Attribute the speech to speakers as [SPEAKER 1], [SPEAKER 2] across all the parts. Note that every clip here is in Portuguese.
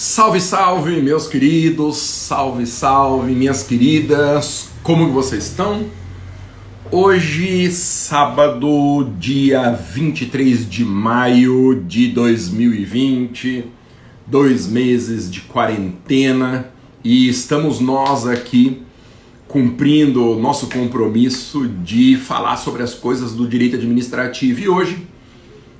[SPEAKER 1] Salve, salve, meus queridos, salve, salve, minhas queridas, como que vocês estão? Hoje, sábado, dia 23 de maio de 2020, 2 meses de quarentena, e estamos nós aqui cumprindo o nosso compromisso de falar sobre as coisas do direito administrativo. E hoje,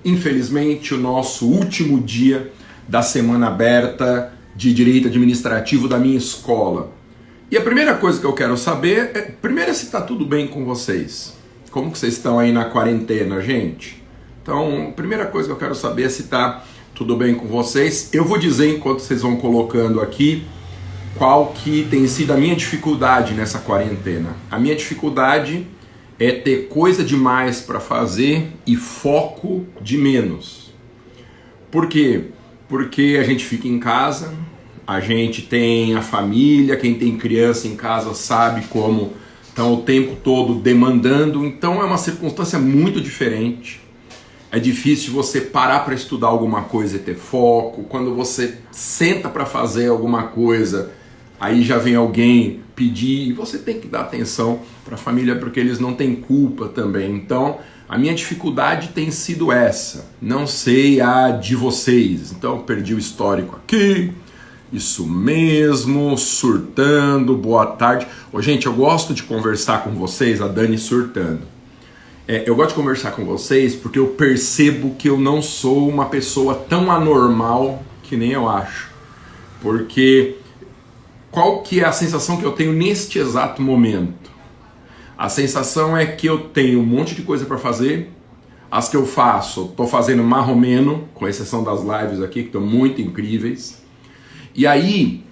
[SPEAKER 1] infelizmente, o nosso último dia da semana aberta de direito administrativo da minha escola. E a primeira coisa que eu quero saber é, primeiro, se está tudo bem com vocês. Como que vocês estão aí na quarentena, gente? Então, a primeira coisa que eu quero saber é se está tudo bem com vocês. Eu vou dizer, enquanto vocês vão colocando aqui, qual que tem sido a minha dificuldade nessa quarentena. A minha dificuldade é ter coisa demais para fazer e foco de menos. Por quê? Porque a gente fica em casa, a gente tem a família, quem tem criança em casa sabe como estão o tempo todo demandando, então é uma circunstância muito diferente. É difícil você parar para estudar alguma coisa e ter foco. Quando você senta para fazer alguma coisa, aí já vem alguém pedir e você tem que dar atenção para a família porque eles não têm culpa também. Então, a minha dificuldade tem sido essa. Não sei a de vocês. Então, perdi o histórico aqui. Isso mesmo, surtando, boa tarde. Ô, gente, eu gosto de conversar com vocês, a Dani surtando. Eu gosto de conversar com vocês porque eu percebo que eu não sou uma pessoa tão anormal que nem eu acho. Porque qual que é a sensação que eu tenho neste exato momento? A sensação é que eu tenho um monte de coisa para fazer. As que eu faço, estou fazendo marromeno, com exceção das lives aqui, que estão muito incríveis. E aí,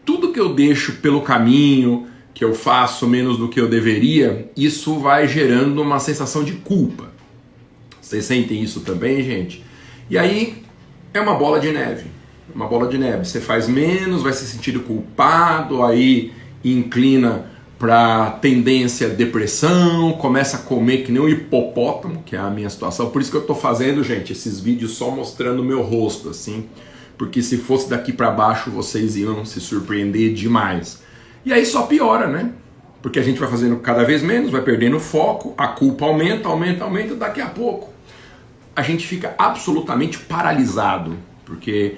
[SPEAKER 1] tudo que eu deixo pelo caminho, que eu faço menos do que eu deveria, isso vai gerando uma sensação de culpa. Vocês sentem isso também, gente? E aí, é uma bola de neve. Uma bola de neve. Você faz menos, vai se sentir culpado, aí inclina para tendência à depressão, começa a comer que nem um hipopótamo, que é a minha situação. Por isso que eu estou fazendo, gente, esses vídeos só mostrando o meu rosto, assim, porque se fosse daqui para baixo, vocês iam se surpreender demais. E aí só piora, né? Porque a gente vai fazendo cada vez menos, vai perdendo foco, a culpa aumenta, daqui a pouco a gente fica absolutamente paralisado, porque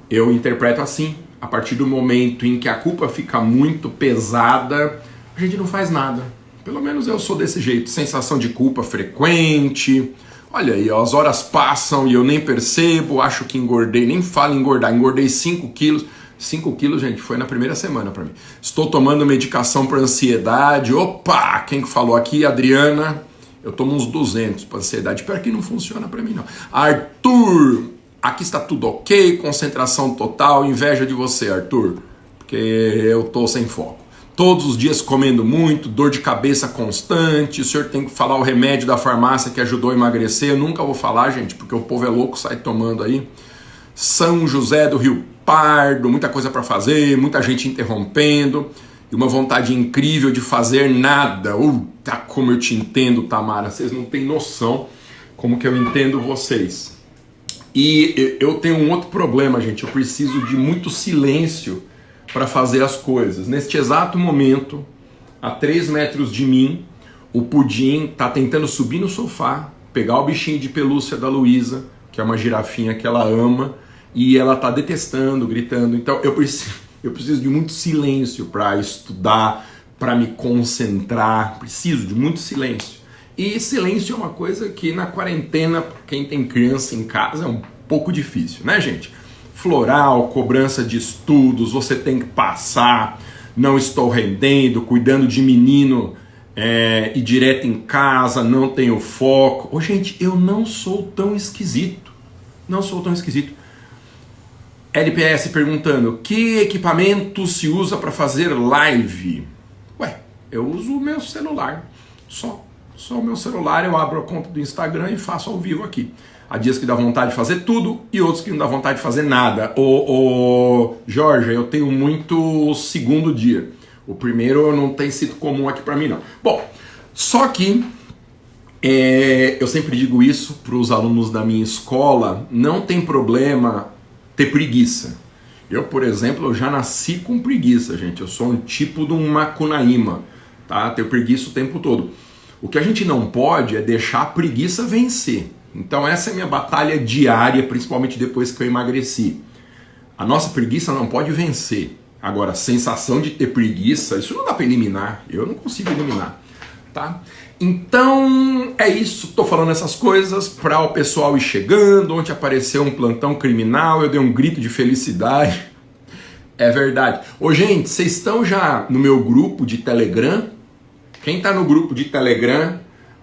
[SPEAKER 1] eu interpreto assim, a partir do momento em que a culpa fica muito pesada, a gente não faz nada. Pelo menos eu sou desse jeito, sensação de culpa frequente. Olha aí, ó, as horas passam e eu nem percebo, acho que engordei, nem falo em engordar, engordei 5 quilos. 5 quilos, gente, foi na primeira semana pra mim. Estou tomando medicação para ansiedade. Opa, quem que falou aqui? Adriana. Eu tomo uns 200 para ansiedade. Pior que não funciona pra mim, não. Arthur, aqui está tudo ok, concentração total, inveja de você, Arthur, porque eu tô sem foco. Todos os dias comendo muito, dor de cabeça constante, o senhor tem que falar o remédio da farmácia que ajudou a emagrecer. Eu nunca vou falar, gente, porque o povo é louco, sai tomando aí. São José do Rio Pardo, muita coisa para fazer, muita gente interrompendo, e uma vontade incrível de fazer nada. Tá como eu te entendo, Tamara, vocês não têm noção como que eu entendo vocês. E eu tenho um outro problema, gente, eu preciso de muito silêncio para fazer as coisas. Neste exato momento, a 3 metros de mim, o Pudim tá tentando subir no sofá, pegar o bichinho de pelúcia da Luísa, que é uma girafinha que ela ama, e ela tá detestando, gritando. Então eu preciso de muito silêncio para estudar, para me concentrar, preciso de muito silêncio. E silêncio é uma coisa que na quarentena, quem tem criança em casa, é um pouco difícil, né, gente? Floral, cobrança de estudos, você tem que passar, não estou rendendo, cuidando de menino e direto em casa, não tenho foco. Ô, gente, eu não sou tão esquisito. Não sou tão esquisito. LPS perguntando, que equipamento se usa para fazer live? Ué, eu uso o meu celular, só o meu celular, eu abro a conta do Instagram e faço ao vivo aqui. Há dias que dá vontade de fazer tudo e outros que não dá vontade de fazer nada. Jorge, eu tenho muito segundo dia. O primeiro não tem sido comum aqui para mim, não. Bom, só que eu sempre digo isso para os alunos da minha escola, não tem problema ter preguiça. Eu, por exemplo, eu já nasci com preguiça, gente. Eu sou um tipo de um macunaíma, tá? Tenho preguiça o tempo todo. O que a gente não pode é deixar a preguiça vencer. Então essa é a minha batalha diária, principalmente depois que eu emagreci. A nossa preguiça não pode vencer. Agora, a sensação de ter preguiça, isso não dá para eliminar. Eu não consigo eliminar, tá? Então, é isso. Tô falando essas coisas para o pessoal ir chegando. Ontem apareceu um plantão criminal, eu dei um grito de felicidade. É verdade. Ô, gente, vocês estão já no meu grupo de Telegram? Quem tá no grupo de Telegram,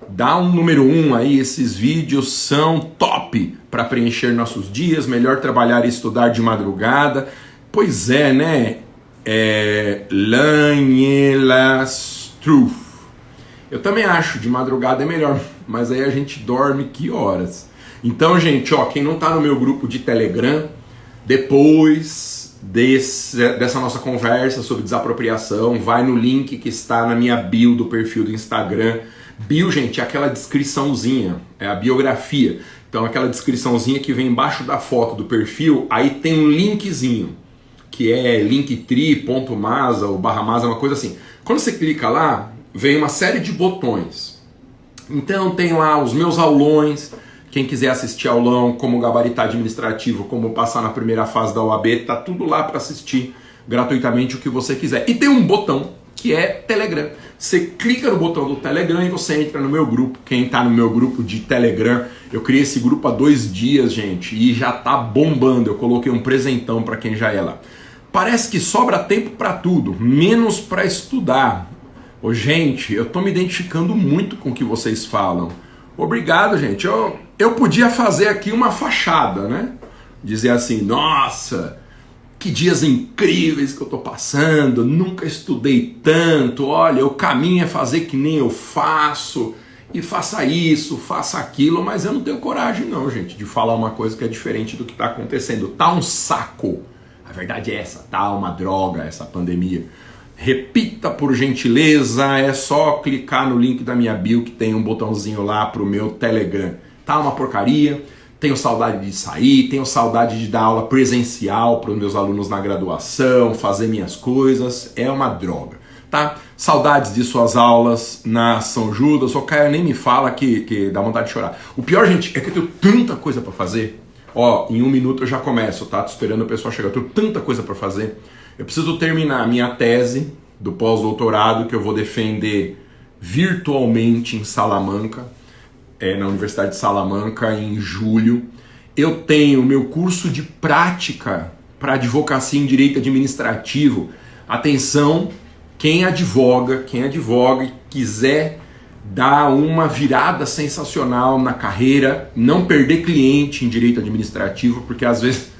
[SPEAKER 1] dá um número 1 aí. Esses vídeos são top para preencher nossos dias. Melhor trabalhar e estudar de madrugada. Pois é, né? Lanhelas Truth. Eu também acho, de madrugada é melhor, mas aí a gente dorme que horas? Então, gente, ó, quem não tá no meu grupo de Telegram, depois dessa nossa conversa sobre desapropriação, vai no link que está na minha bio do perfil do Instagram. Bio, gente, é aquela descriçãozinha, é a biografia. Então, aquela descriçãozinha que vem embaixo da foto do perfil, aí tem um linkzinho, que é linktree.masa ou /masa, uma coisa assim. Quando você clica lá, vem uma série de botões. Então tem lá os meus aulões, quem quiser assistir aulão, como gabaritar administrativo, como passar na primeira fase da OAB, tá tudo lá para assistir gratuitamente o que você quiser. E tem um botão que é Telegram. Você clica no botão do Telegram e você entra no meu grupo. Quem tá no meu grupo de Telegram, eu criei esse grupo há 2 dias, gente, e já tá bombando. Eu coloquei um presentão para quem já é lá. Parece que sobra tempo para tudo, menos para estudar. Ô, gente, eu tô me identificando muito com o que vocês falam. Obrigado, gente. Eu podia fazer aqui uma fachada, né? Dizer assim, nossa, que dias incríveis que eu tô passando, nunca estudei tanto, olha, o caminho é fazer que nem eu faço, e faça isso, faça aquilo, mas eu não tenho coragem não, gente, de falar uma coisa que é diferente do que tá acontecendo. Tá um saco. A verdade é essa, tá uma droga essa pandemia. Repita por gentileza, é só clicar no link da minha bio que tem um botãozinho lá pro meu Telegram. Tá uma porcaria, tenho saudade de sair, tenho saudade de dar aula presencial para os meus alunos na graduação, fazer minhas coisas, é uma droga, tá? Saudades de suas aulas na São Judas, o Caio nem me fala que dá vontade de chorar. O pior, gente, é que eu tenho tanta coisa para fazer. Ó, em 1 minuto eu já começo, tá? Tô esperando o pessoal chegar. Eu tenho tanta coisa para fazer. Eu preciso terminar a minha tese do pós-doutorado que eu vou defender virtualmente em Salamanca, na Universidade de Salamanca, em julho. Eu tenho meu curso de prática para advocacia em direito administrativo. Atenção, quem advoga e quiser dar uma virada sensacional na carreira, não perder cliente em direito administrativo, porque às vezes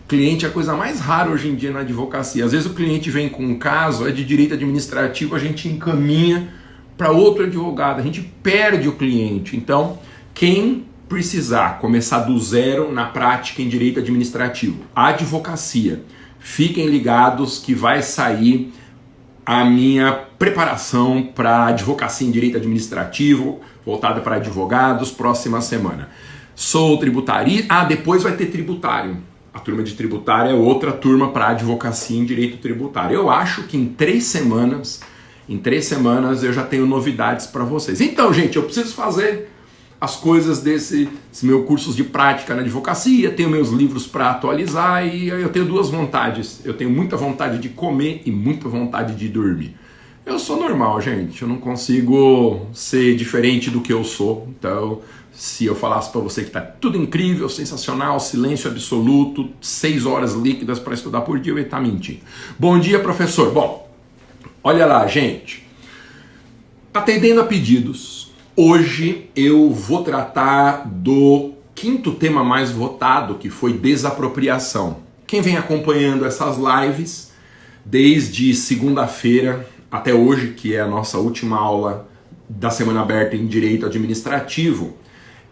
[SPEAKER 1] cliente é a coisa mais rara hoje em dia na advocacia. Às vezes o cliente vem com um caso, é de direito administrativo, a gente encaminha para outro advogado, a gente perde o cliente. Então, quem precisar começar do zero na prática em direito administrativo, advocacia, fiquem ligados que vai sair a minha preparação para advocacia em direito administrativo, voltada para advogados, próxima semana. Sou tributarista, depois vai ter tributário. A turma de tributário é outra turma para advocacia em direito tributário. Eu acho que em 3 semanas eu já tenho novidades para vocês. Então, gente, eu preciso fazer as coisas desse meu cursos de prática na advocacia, tenho meus livros para atualizar e eu tenho 2 vontades. Eu tenho muita vontade de comer e muita vontade de dormir. Eu sou normal, gente. Eu não consigo ser diferente do que eu sou. Então, se eu falasse para você que tá tudo incrível, sensacional, silêncio absoluto, 6 horas líquidas para estudar por dia, eu ia estar mentindo. Bom dia, professor. Bom, olha lá, gente. Atendendo a pedidos, hoje eu vou tratar do 5º tema mais votado, que foi desapropriação. Quem vem acompanhando essas lives desde segunda-feira até hoje, que é a nossa última aula da semana aberta em direito administrativo,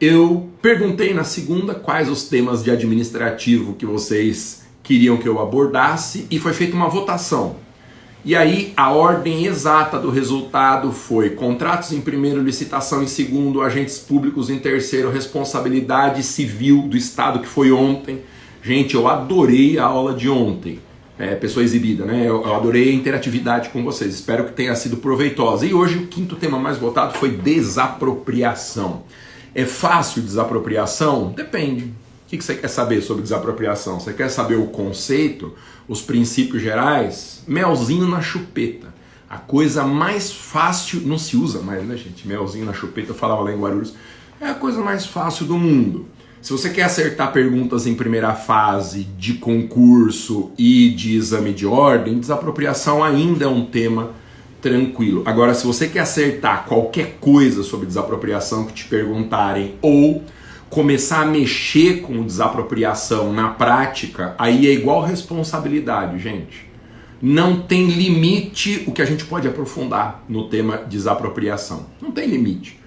[SPEAKER 1] eu perguntei na segunda quais os temas de administrativo que vocês queriam que eu abordasse e foi feita uma votação. E aí a ordem exata do resultado foi contratos em primeiro, licitação em segundo, agentes públicos em terceiro, responsabilidade civil do Estado, que foi ontem, Gente, eu adorei a aula de ontem. Pessoa exibida, né? Eu adorei a interatividade com vocês. Espero que tenha sido proveitosa. E hoje o quinto tema mais votado foi desapropriação. É fácil desapropriação? Depende. O que você quer saber sobre desapropriação? Você quer saber o conceito, os princípios gerais? Melzinho na chupeta. A coisa mais fácil, não se usa mais, né, gente? Melzinho na chupeta, eu falava lá em Guarulhos. É a coisa mais fácil do mundo. Se você quer acertar perguntas em primeira fase de concurso e de exame de ordem, desapropriação ainda é um tema tranquilo. Agora, se você quer acertar qualquer coisa sobre desapropriação que te perguntarem ou começar a mexer com desapropriação na prática, aí é igual responsabilidade, gente. Não tem limite o que a gente pode aprofundar no tema desapropriação. Não tem limite.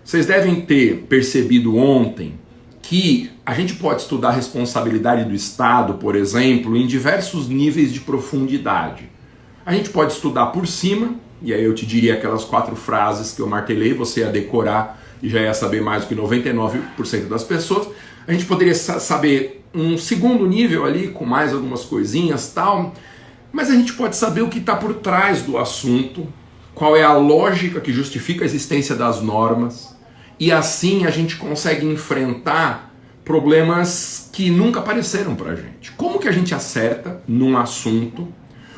[SPEAKER 1] Vocês devem ter percebido ontem que a gente pode estudar a responsabilidade do Estado, por exemplo, em diversos níveis de profundidade. A gente pode estudar por cima, e aí eu te diria aquelas 4 frases que eu martelei, você ia decorar e já ia saber mais do que 99% das pessoas. A gente poderia saber um segundo nível ali, com mais algumas coisinhas e tal, mas a gente pode saber o que está por trás do assunto, qual é a lógica que justifica a existência das normas, e assim a gente consegue enfrentar problemas que nunca apareceram pra gente. Como que a gente acerta num assunto,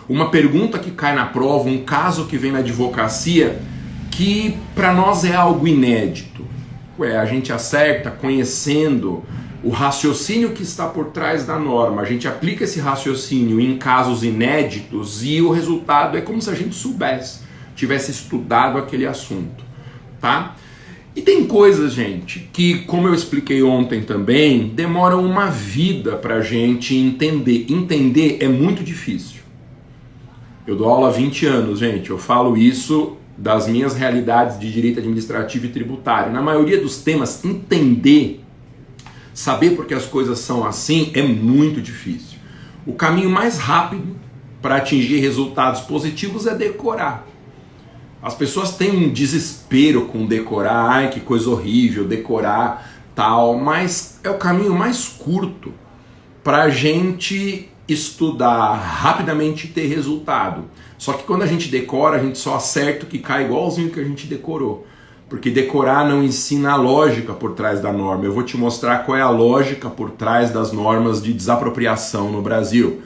[SPEAKER 1] uma pergunta que cai na prova, um caso que vem na advocacia, que para nós é algo inédito? A gente acerta conhecendo o raciocínio que está por trás da norma, a gente aplica esse raciocínio em casos inéditos e o resultado é como se a gente soubesse, tivesse estudado aquele assunto, tá? E tem coisas, gente, que, como eu expliquei ontem também, demoram uma vida pra gente entender. Entender é muito difícil. Eu dou aula há 20 anos, gente, eu falo isso das minhas realidades de direito administrativo e tributário. Na maioria dos temas, entender, saber porque as coisas são assim, é muito difícil. O caminho mais rápido para atingir resultados positivos é decorar. As pessoas têm um desespero com decorar, ai que coisa horrível, decorar, tal, mas é o caminho mais curto para a gente estudar rapidamente e ter resultado. Só que quando a gente decora, a gente só acerta o que cai igualzinho que a gente decorou. Porque decorar não ensina a lógica por trás da norma. Eu vou te mostrar qual é a lógica por trás das normas de desapropriação no Brasil.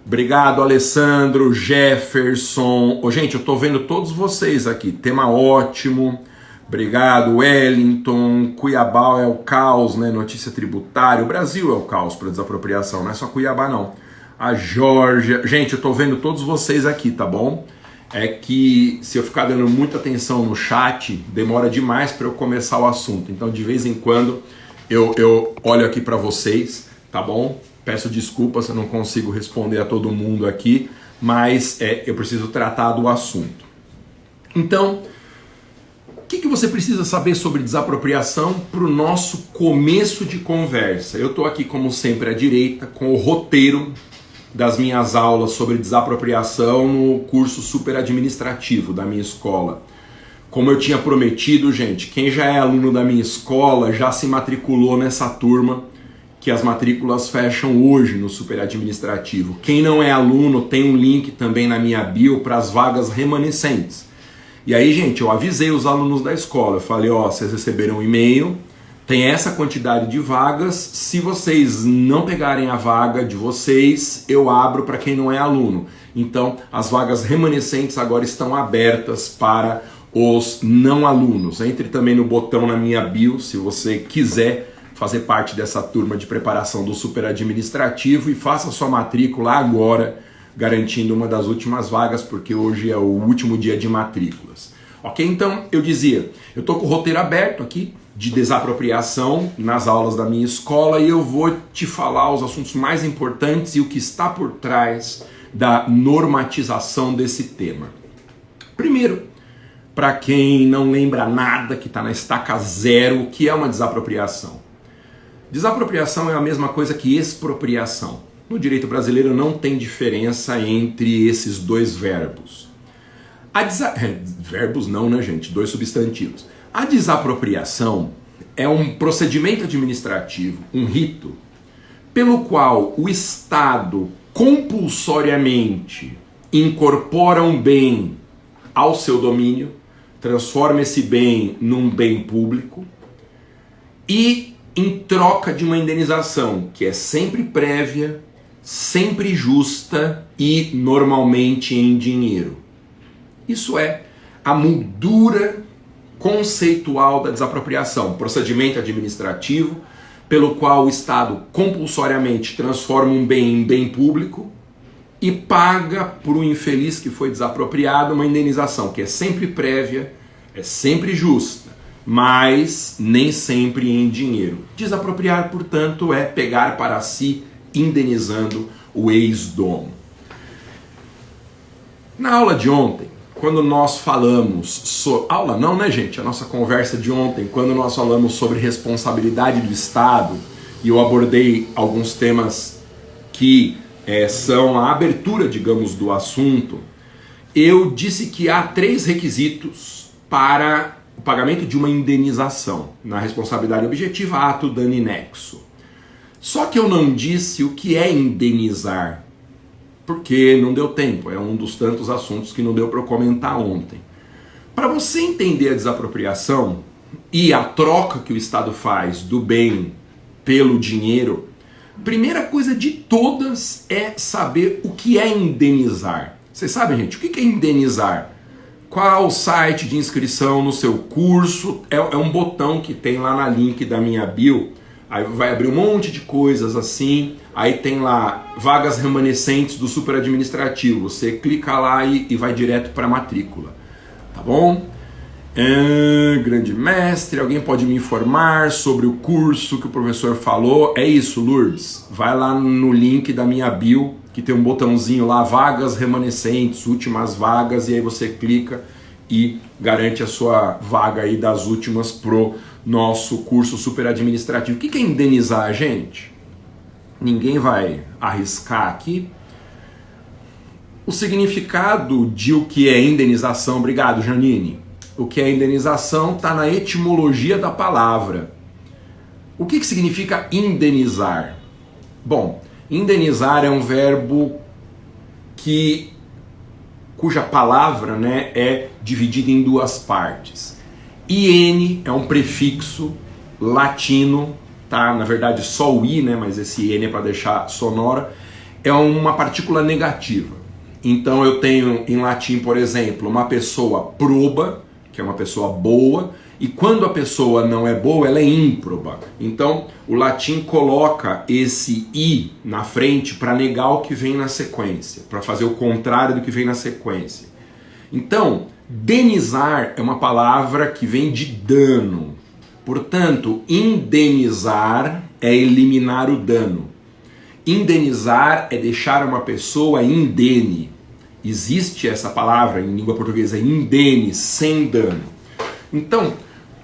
[SPEAKER 1] Obrigado, Alessandro, Jefferson. Gente, eu tô vendo todos vocês aqui. Tema ótimo. Obrigado, Wellington. Cuiabá é o caos, né? Notícia tributária. O Brasil é o caos para desapropriação, não é só Cuiabá, não. A Georgia. Gente, eu tô vendo todos vocês aqui, tá bom? É que se eu ficar dando muita atenção no chat, demora demais para eu começar o assunto. Então, de vez em quando, eu olho aqui para vocês, tá bom? Peço desculpas se eu não consigo responder a todo mundo aqui, mas eu preciso tratar do assunto. Então, o que você precisa saber sobre desapropriação para o nosso começo de conversa? Eu estou aqui, como sempre, à direita, com o roteiro das minhas aulas sobre desapropriação no curso super administrativo da minha escola. Como eu tinha prometido, gente, quem já é aluno da minha escola já se matriculou nessa turma, que as matrículas fecham hoje no super administrativo. Quem não é aluno, tem um link também na minha bio para as vagas remanescentes. E aí, gente, eu avisei os alunos da escola, eu falei, vocês receberam um e-mail, tem essa quantidade de vagas, se vocês não pegarem a vaga de vocês, eu abro para quem não é aluno. Então, as vagas remanescentes agora estão abertas para os não alunos. Entre também no botão na minha bio, se você quiser fazer parte dessa turma de preparação do super administrativo e faça sua matrícula agora, garantindo uma das últimas vagas, porque hoje é o último dia de matrículas. Ok? Então, eu dizia, eu estou com o roteiro aberto aqui, de desapropriação nas aulas da minha escola, e eu vou te falar os assuntos mais importantes e o que está por trás da normatização desse tema. Primeiro, para quem não lembra nada, que está na estaca zero, o que é uma desapropriação? Desapropriação é a mesma coisa que expropriação. No direito brasileiro não tem diferença entre esses dois verbos. Verbos não, né, gente? Dois substantivos. A desapropriação é um procedimento administrativo, um rito, pelo qual o Estado compulsoriamente incorpora um bem ao seu domínio, transforma esse bem num bem público e em troca de uma indenização que é sempre prévia, sempre justa e normalmente em dinheiro. Isso é a moldura conceitual da desapropriação, procedimento administrativo pelo qual o Estado compulsoriamente transforma um bem em bem público e paga para o infeliz que foi desapropriado uma indenização que é sempre prévia, é sempre justa, mas nem sempre em dinheiro. Desapropriar, portanto, é pegar para si, indenizando o ex-dono. Na aula de ontem, quando nós falamos sobre... Aula não, né, gente? A nossa conversa de ontem, quando nós falamos sobre responsabilidade do Estado, e eu abordei alguns temas que são a abertura, digamos, do assunto, eu disse que há 3 requisitos para o pagamento de uma indenização na responsabilidade objetiva, ato, dano e nexo. Só que eu não disse o que é indenizar, porque não deu tempo, é um dos tantos assuntos que não deu para eu comentar ontem. Para você entender a desapropriação e a troca que o Estado faz do bem pelo dinheiro, primeira coisa de todas é saber o que é indenizar. Vocês sabem, gente, o que é indenizar? Qual o site de inscrição no seu curso? É um botão que tem lá na link da minha bio. Aí vai abrir um monte de coisas assim. Aí tem lá vagas remanescentes do superadministrativo. Você clica lá e vai direto para a matrícula. Tá bom? Grande mestre, alguém pode me informar sobre o curso que o professor falou? É isso, Lourdes. Vai lá no link da minha bio, que tem um botãozinho lá, vagas remanescentes, últimas vagas, e aí você clica e garante a sua vaga aí das últimas pro nosso curso superadministrativo. O que é indenizar, gente? Ninguém vai arriscar aqui. O significado de o que é indenização, obrigado, Janine. O que é indenização está na etimologia da palavra. O que significa indenizar? Bom, indenizar é um verbo cuja palavra, né, é dividida em 2 partes. IN é um prefixo latino, tá? Na verdade só o I, né, mas esse N é para deixar sonora, é uma partícula negativa. Então eu tenho em latim, por exemplo, uma pessoa proba, que é uma pessoa boa, e quando a pessoa não é boa, ela é ímproba. Então o latim coloca esse I na frente para negar o que vem na sequência, para fazer o contrário do que vem na sequência. Então, denizar é uma palavra que vem de dano. Portanto, indenizar é eliminar o dano. Indenizar é deixar uma pessoa indene. Existe essa palavra em língua portuguesa, indene, sem dano. Então,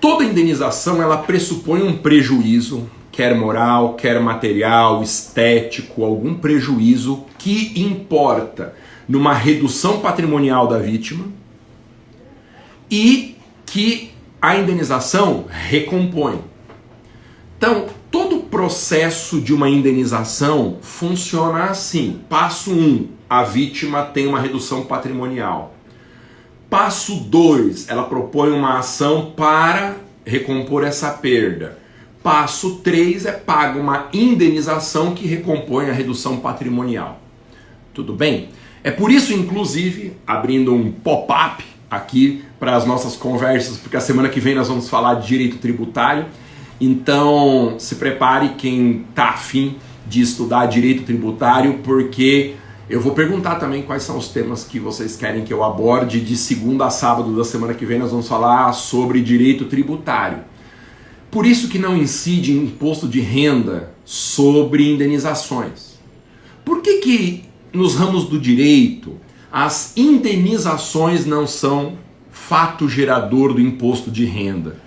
[SPEAKER 1] toda indenização ela pressupõe um prejuízo, quer moral, quer material, estético, algum prejuízo que importa numa redução patrimonial da vítima e que a indenização recompõe. Então, todo o processo de uma indenização funciona assim. Passo 1, a vítima tem uma redução patrimonial. Passo 2, ela propõe uma ação para recompor essa perda. Passo 3 é paga uma indenização que recompõe a redução patrimonial. Tudo bem? É por isso, inclusive, abrindo um pop-up aqui para as nossas conversas, porque a semana que vem nós vamos falar de direito tributário. Então, se prepare quem está afim de estudar direito tributário, porque eu vou perguntar também quais são os temas que vocês querem que eu aborde. De segunda a sábado da semana que vem nós vamos falar sobre direito tributário. Por isso que não incide imposto de renda sobre indenizações. Por que nos ramos do direito as indenizações não são fato gerador do imposto de renda?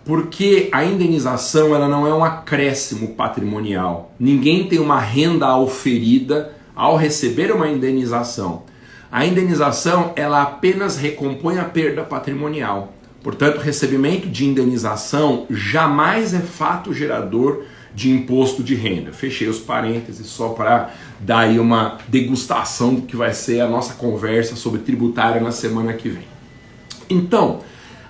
[SPEAKER 1] Porque a indenização ela não é um acréscimo patrimonial. Ninguém tem uma renda auferida ao receber uma indenização. A indenização ela apenas recompõe a perda patrimonial. Portanto, o recebimento de indenização jamais é fato gerador de imposto de renda. Fechei os parênteses só para dar aí uma degustação do que vai ser a nossa conversa sobre tributária na semana que vem. Então,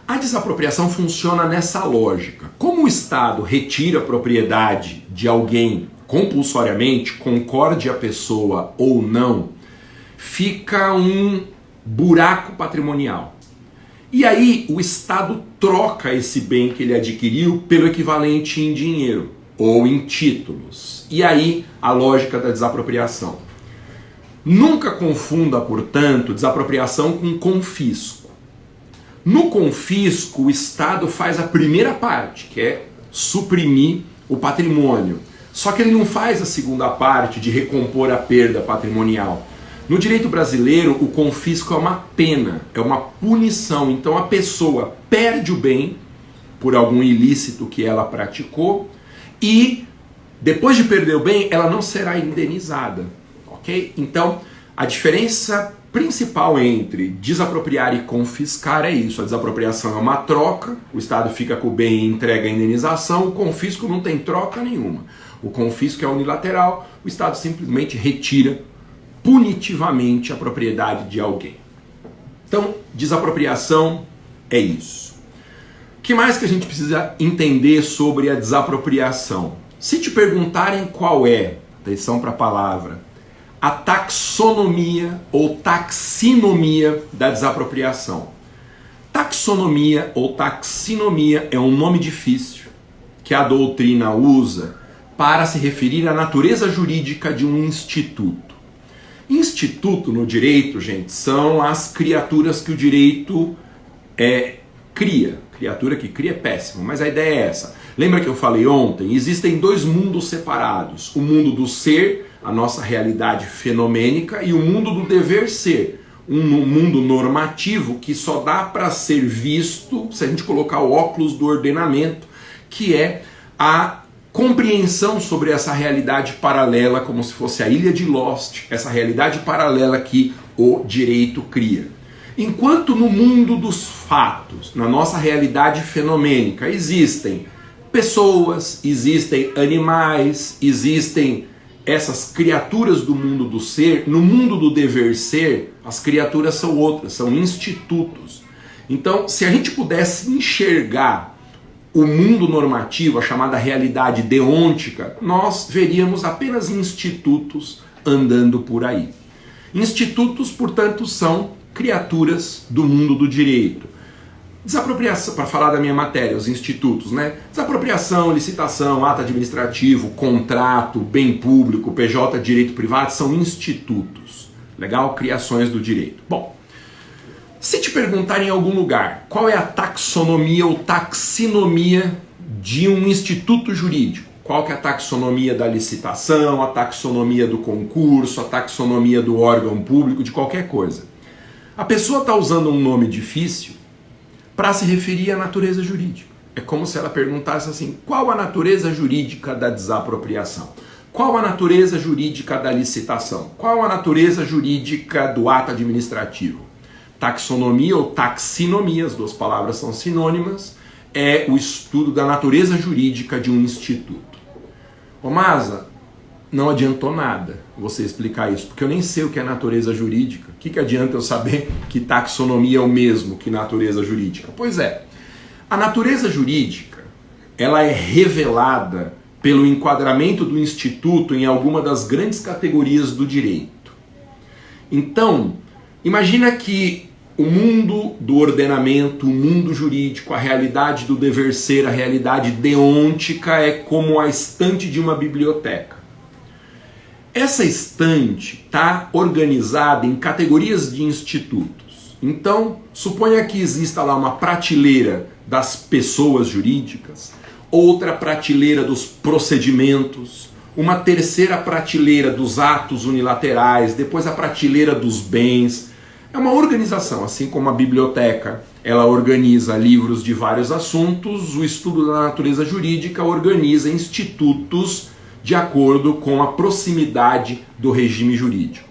[SPEAKER 1] a desapropriação funciona nessa lógica. Como o Estado retira a propriedade de alguém compulsoriamente, concorde a pessoa ou não, fica um buraco patrimonial. E aí o Estado troca esse bem que ele adquiriu pelo equivalente em dinheiro ou em títulos. E aí a lógica da desapropriação. Nunca confunda, portanto, desapropriação com confisco. No confisco, o Estado faz a primeira parte, que é suprimir o patrimônio. Só que ele não faz a segunda parte de recompor a perda patrimonial. No direito brasileiro, o confisco é uma pena, é uma punição. Então a pessoa perde o bem por algum ilícito que ela praticou e depois de perder o bem, ela não será indenizada, ok? Então a diferença principal entre desapropriar e confiscar é isso. A desapropriação é uma troca, o Estado fica com o bem e entrega a indenização. O confisco não tem troca nenhuma. O confisco é unilateral, o Estado simplesmente retira punitivamente a propriedade de alguém. Então, desapropriação é isso. O que mais que a gente precisa entender sobre a desapropriação? Se te perguntarem qual é, atenção para a palavra, a taxonomia ou taxinomia da desapropriação. Taxonomia ou taxinomia é um nome difícil que a doutrina usa para se referir à natureza jurídica de um instituto. Instituto no direito, gente, são as criaturas que o direito cria. Criatura que cria é péssimo, mas a ideia é essa. Lembra que eu falei ontem? Existem dois mundos separados. O mundo do ser, a nossa realidade fenomênica, e o mundo do dever ser. Um mundo normativo que só dá para ser visto se a gente colocar o óculos do ordenamento, que é a compreensão sobre essa realidade paralela, como se fosse a ilha de Lost, essa realidade paralela que o direito cria. Enquanto no mundo dos fatos, na nossa realidade fenomênica, existem pessoas, existem animais, existem essas criaturas do mundo do ser, no mundo do dever ser, as criaturas são outras, são institutos. Então, se a gente pudesse enxergar o mundo normativo, a chamada realidade deôntica, nós veríamos apenas institutos andando por aí. Institutos, portanto, são criaturas do mundo do direito. Desapropriação, para falar da minha matéria, os institutos, né? Desapropriação, licitação, ato administrativo, contrato, bem público, PJ, direito privado, são institutos. Legal? Criações do direito. Bom, se te perguntarem em algum lugar qual é a taxonomia ou taxinomia de um instituto jurídico, qual que é a taxonomia da licitação, a taxonomia do concurso, a taxonomia do órgão público, de qualquer coisa, a pessoa está usando um nome difícil para se referir à natureza jurídica. É como se ela perguntasse assim: qual a natureza jurídica da desapropriação? Qual a natureza jurídica da licitação? Qual a natureza jurídica do ato administrativo? Taxonomia ou taxinomia, as duas palavras são sinônimas, é o estudo da natureza jurídica de um instituto. Ô Masa, não adiantou nada você explicar isso, porque eu nem sei o que é natureza jurídica. O que adianta eu saber que taxonomia é o mesmo que natureza jurídica? Pois é, a natureza jurídica, ela é revelada pelo enquadramento do instituto em alguma das grandes categorias do direito. Então, imagina que o mundo do ordenamento, o mundo jurídico, a realidade do dever ser, a realidade deôntica é como a estante de uma biblioteca. Essa estante está organizada em categorias de institutos. Então, suponha que exista lá uma prateleira das pessoas jurídicas, outra prateleira dos procedimentos, uma terceira prateleira dos atos unilaterais, depois a prateleira dos bens. É uma organização, assim como a biblioteca, ela organiza livros de vários assuntos, o estudo da natureza jurídica organiza institutos de acordo com a proximidade do regime jurídico.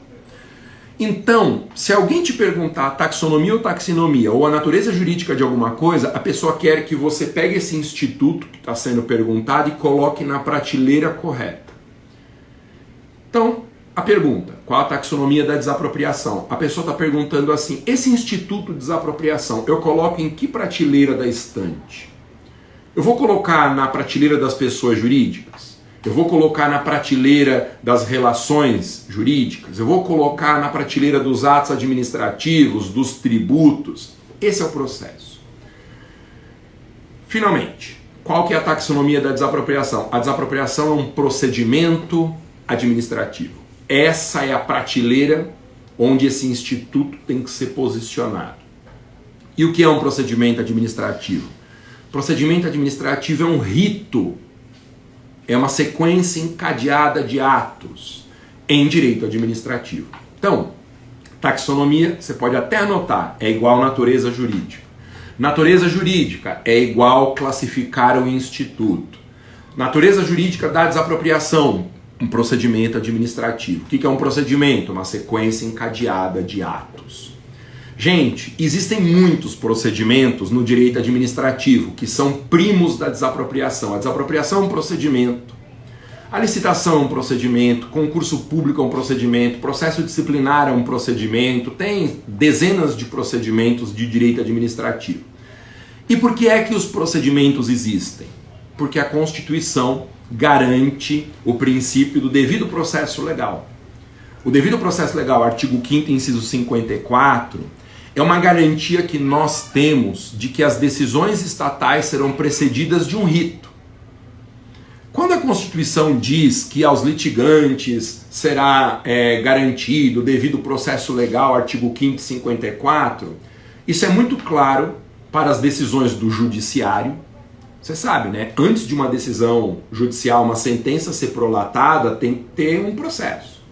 [SPEAKER 1] Então, se alguém te perguntar taxonomia ou taxonomia, ou a natureza jurídica de alguma coisa, a pessoa quer que você pegue esse instituto que está sendo perguntado e coloque na prateleira correta. Então, a pergunta, qual a taxonomia da desapropriação? A pessoa está perguntando assim, esse instituto de desapropriação, eu coloco em que prateleira da estante? Eu vou colocar na prateleira das pessoas jurídicas? Eu vou colocar na prateleira das relações jurídicas? Eu vou colocar na prateleira dos atos administrativos, dos tributos? Esse é o processo. Finalmente, qual que é a taxonomia da desapropriação? A desapropriação é um procedimento administrativo. Essa é a prateleira onde esse instituto tem que ser posicionado. E o que é um procedimento administrativo? Procedimento administrativo é um rito, é uma sequência encadeada de atos em direito administrativo. Então, taxonomia, você pode até anotar, é igual natureza jurídica. Natureza jurídica é igual classificar o instituto. Natureza jurídica da desapropriação, um procedimento administrativo. O que é um procedimento? Uma sequência encadeada de atos. Gente, existem muitos procedimentos no direito administrativo que são primos da desapropriação. A desapropriação é um procedimento, a licitação é um procedimento, concurso público é um procedimento, processo disciplinar é um procedimento, tem dezenas de procedimentos de direito administrativo. E por que é que os procedimentos existem? Porque a Constituição garante o princípio do devido processo legal. O devido processo legal, artigo 5º, inciso 54, é uma garantia que nós temos de que as decisões estatais serão precedidas de um rito. Quando a Constituição diz que aos litigantes será garantido o devido processo legal, artigo 5º, 54, isso é muito claro para as decisões do judiciário. Você sabe, né? Antes de uma decisão judicial, uma sentença ser prolatada, tem que ter um processo.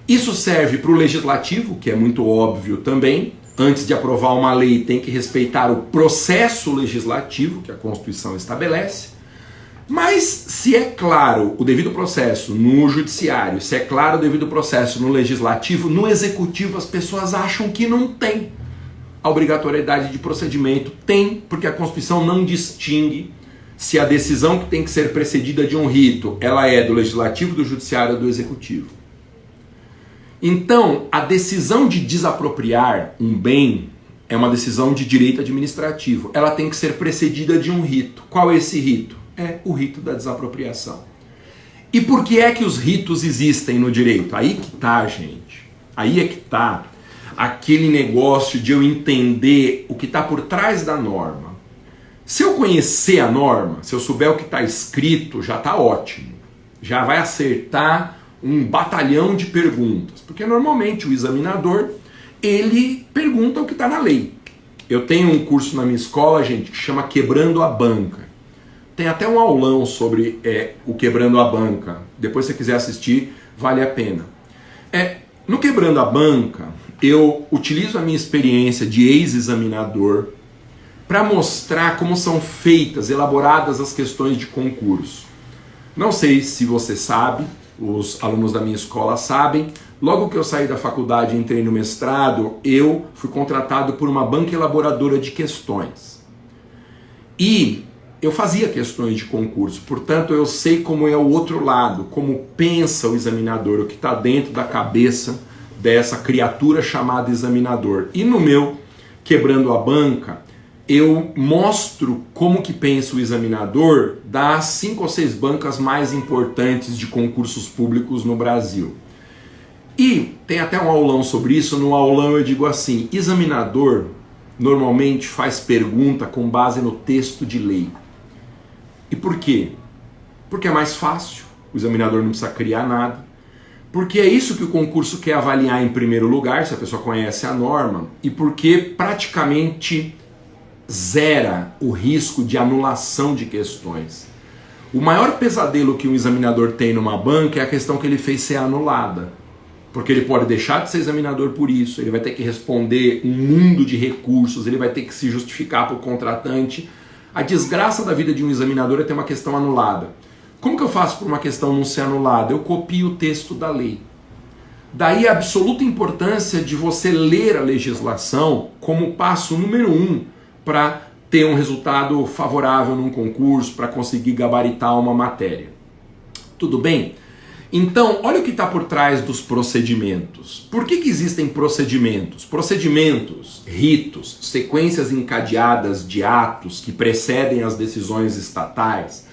[SPEAKER 1] Isso serve para o legislativo, que é muito óbvio também. Antes de aprovar uma lei, tem que respeitar o processo legislativo que a Constituição estabelece. Mas se é claro o devido processo no judiciário, se é claro o devido processo no legislativo, no executivo as pessoas acham que não tem a obrigatoriedade de procedimento. Tem, porque a Constituição não distingue se a decisão que tem que ser precedida de um rito, ela é do legislativo, do judiciário ou do executivo. Então, a decisão de desapropriar um bem é uma decisão de direito administrativo. Ela tem que ser precedida de um rito. Qual é esse rito? É o rito da desapropriação. E por que é que os ritos existem no direito? Aí que tá, gente. Aí é que tá aquele negócio de eu entender o que está por trás da norma. Se eu conhecer a norma, se eu souber o que está escrito, já está ótimo. Já vai acertar um batalhão de perguntas. Porque normalmente o examinador, ele pergunta o que está na lei. Eu tenho um curso na minha escola, gente, que chama Quebrando a Banca. Tem até um aulão sobre o Quebrando a Banca. Depois, se você quiser assistir, vale a pena. No Quebrando a Banca, eu utilizo a minha experiência de ex-examinador para mostrar como são feitas, elaboradas as questões de concurso. Não sei se você sabe, os alunos da minha escola sabem, logo que eu saí da faculdade e entrei no mestrado, eu fui contratado por uma banca elaboradora de questões. E eu fazia questões de concurso, portanto eu sei como é o outro lado, como pensa o examinador, o que está dentro da cabeça dessa criatura chamada examinador. E no meu Quebrando a Banca, eu mostro como que pensa o examinador das 5 ou 6 bancas mais importantes de concursos públicos no Brasil. E tem até um aulão sobre isso. No aulão eu digo assim, examinador normalmente faz pergunta com base no texto de lei. E por quê? Porque é mais fácil, o examinador não precisa criar nada. Porque é isso que o concurso quer avaliar em primeiro lugar, se a pessoa conhece a norma, e porque praticamente zera o risco de anulação de questões. O maior pesadelo que um examinador tem numa banca é a questão que ele fez ser anulada. Porque ele pode deixar de ser examinador por isso, ele vai ter que responder um mundo de recursos, ele vai ter que se justificar para o contratante. A desgraça da vida de um examinador é ter uma questão anulada. Como que eu faço para uma questão não ser anulada? Eu copio o texto da lei. Daí a absoluta importância de você ler a legislação como passo número 1 para ter um resultado favorável num concurso, para conseguir gabaritar uma matéria. Tudo bem? Então, olha o que está por trás dos procedimentos. Por que existem procedimentos? Procedimentos, ritos, sequências encadeadas de atos que precedem as decisões estatais,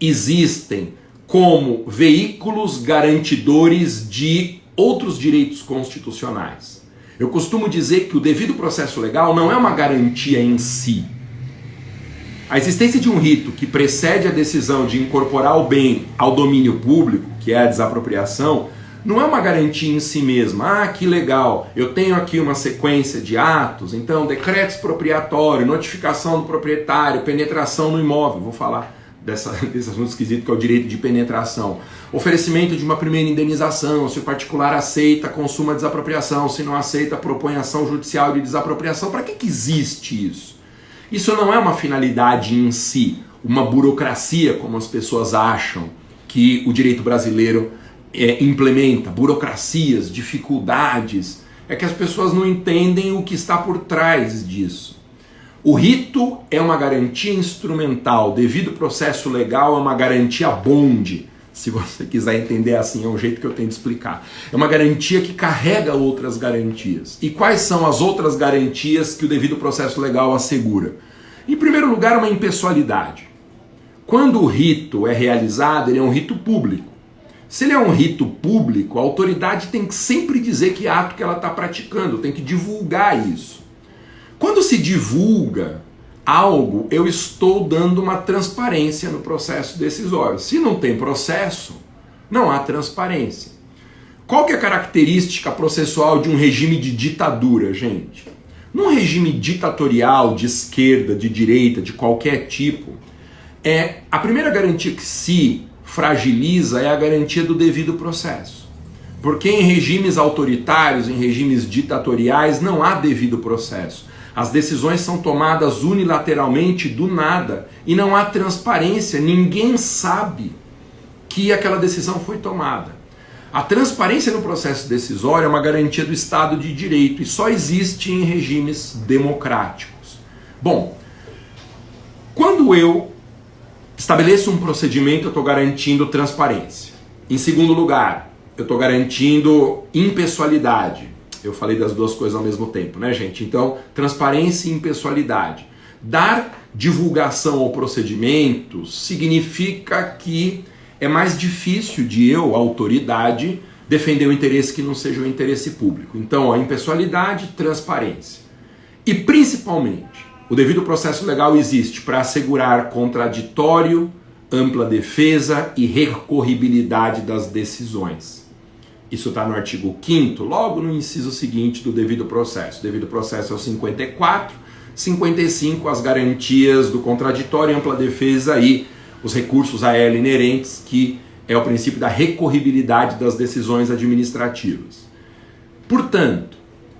[SPEAKER 1] existem como veículos garantidores de outros direitos constitucionais. Eu costumo dizer que o devido processo legal não é uma garantia em si. A existência de um rito que precede a decisão de incorporar o bem ao domínio público, que é a desapropriação, não é uma garantia em si mesma. Ah, que legal, eu tenho aqui uma sequência de atos, então decreto expropriatório, notificação do proprietário, penetração no imóvel, vou falar desse assunto esquisito que é o direito de penetração, oferecimento de uma primeira indenização, se o particular aceita, consuma a desapropriação, se não aceita, propõe ação judicial de desapropriação. Para que existe isso? Isso não é uma finalidade em si, uma burocracia, como as pessoas acham que o direito brasileiro implementa, burocracias, dificuldades. É que as pessoas não entendem o que está por trás disso. O rito é uma garantia instrumental, devido processo legal é uma garantia bonde. Se você quiser entender assim, é um jeito que eu tenho de explicar. É uma garantia que carrega outras garantias. E quais são as outras garantias que o devido processo legal assegura? Em primeiro lugar, uma impessoalidade. Quando o rito é realizado, ele é um rito público. Se ele é um rito público, a autoridade tem que sempre dizer que ato que ela está praticando, tem que divulgar isso. Quando se divulga algo, eu estou dando uma transparência no processo decisório. Se não tem processo, não há transparência. Qual que é a característica processual de um regime de ditadura, gente? Num regime ditatorial, de esquerda, de direita, de qualquer tipo, a primeira garantia que se fragiliza é a garantia do devido processo. Porque em regimes autoritários, em regimes ditatoriais, não há devido processo. As decisões são tomadas unilateralmente do nada e não há transparência, ninguém sabe que aquela decisão foi tomada. A transparência no processo decisório é uma garantia do Estado de Direito e só existe em regimes democráticos. Bom, quando eu estabeleço um procedimento, eu estou garantindo transparência. Em segundo lugar, eu estou garantindo impessoalidade. Eu falei das duas coisas ao mesmo tempo, né, gente? Então, transparência e impessoalidade. Dar divulgação ao procedimento significa que é mais difícil de eu, autoridade, defender um interesse que não seja o interesse público. Então, impessoalidade, transparência. E, principalmente, o devido processo legal existe para assegurar contraditório, ampla defesa e recorribilidade das decisões. Isso está no artigo 5º, logo no inciso seguinte do devido processo. O devido processo é o 54, 55, as garantias do contraditório, ampla defesa e os recursos a ela inerentes, que é o princípio da recorribilidade das decisões administrativas. Portanto,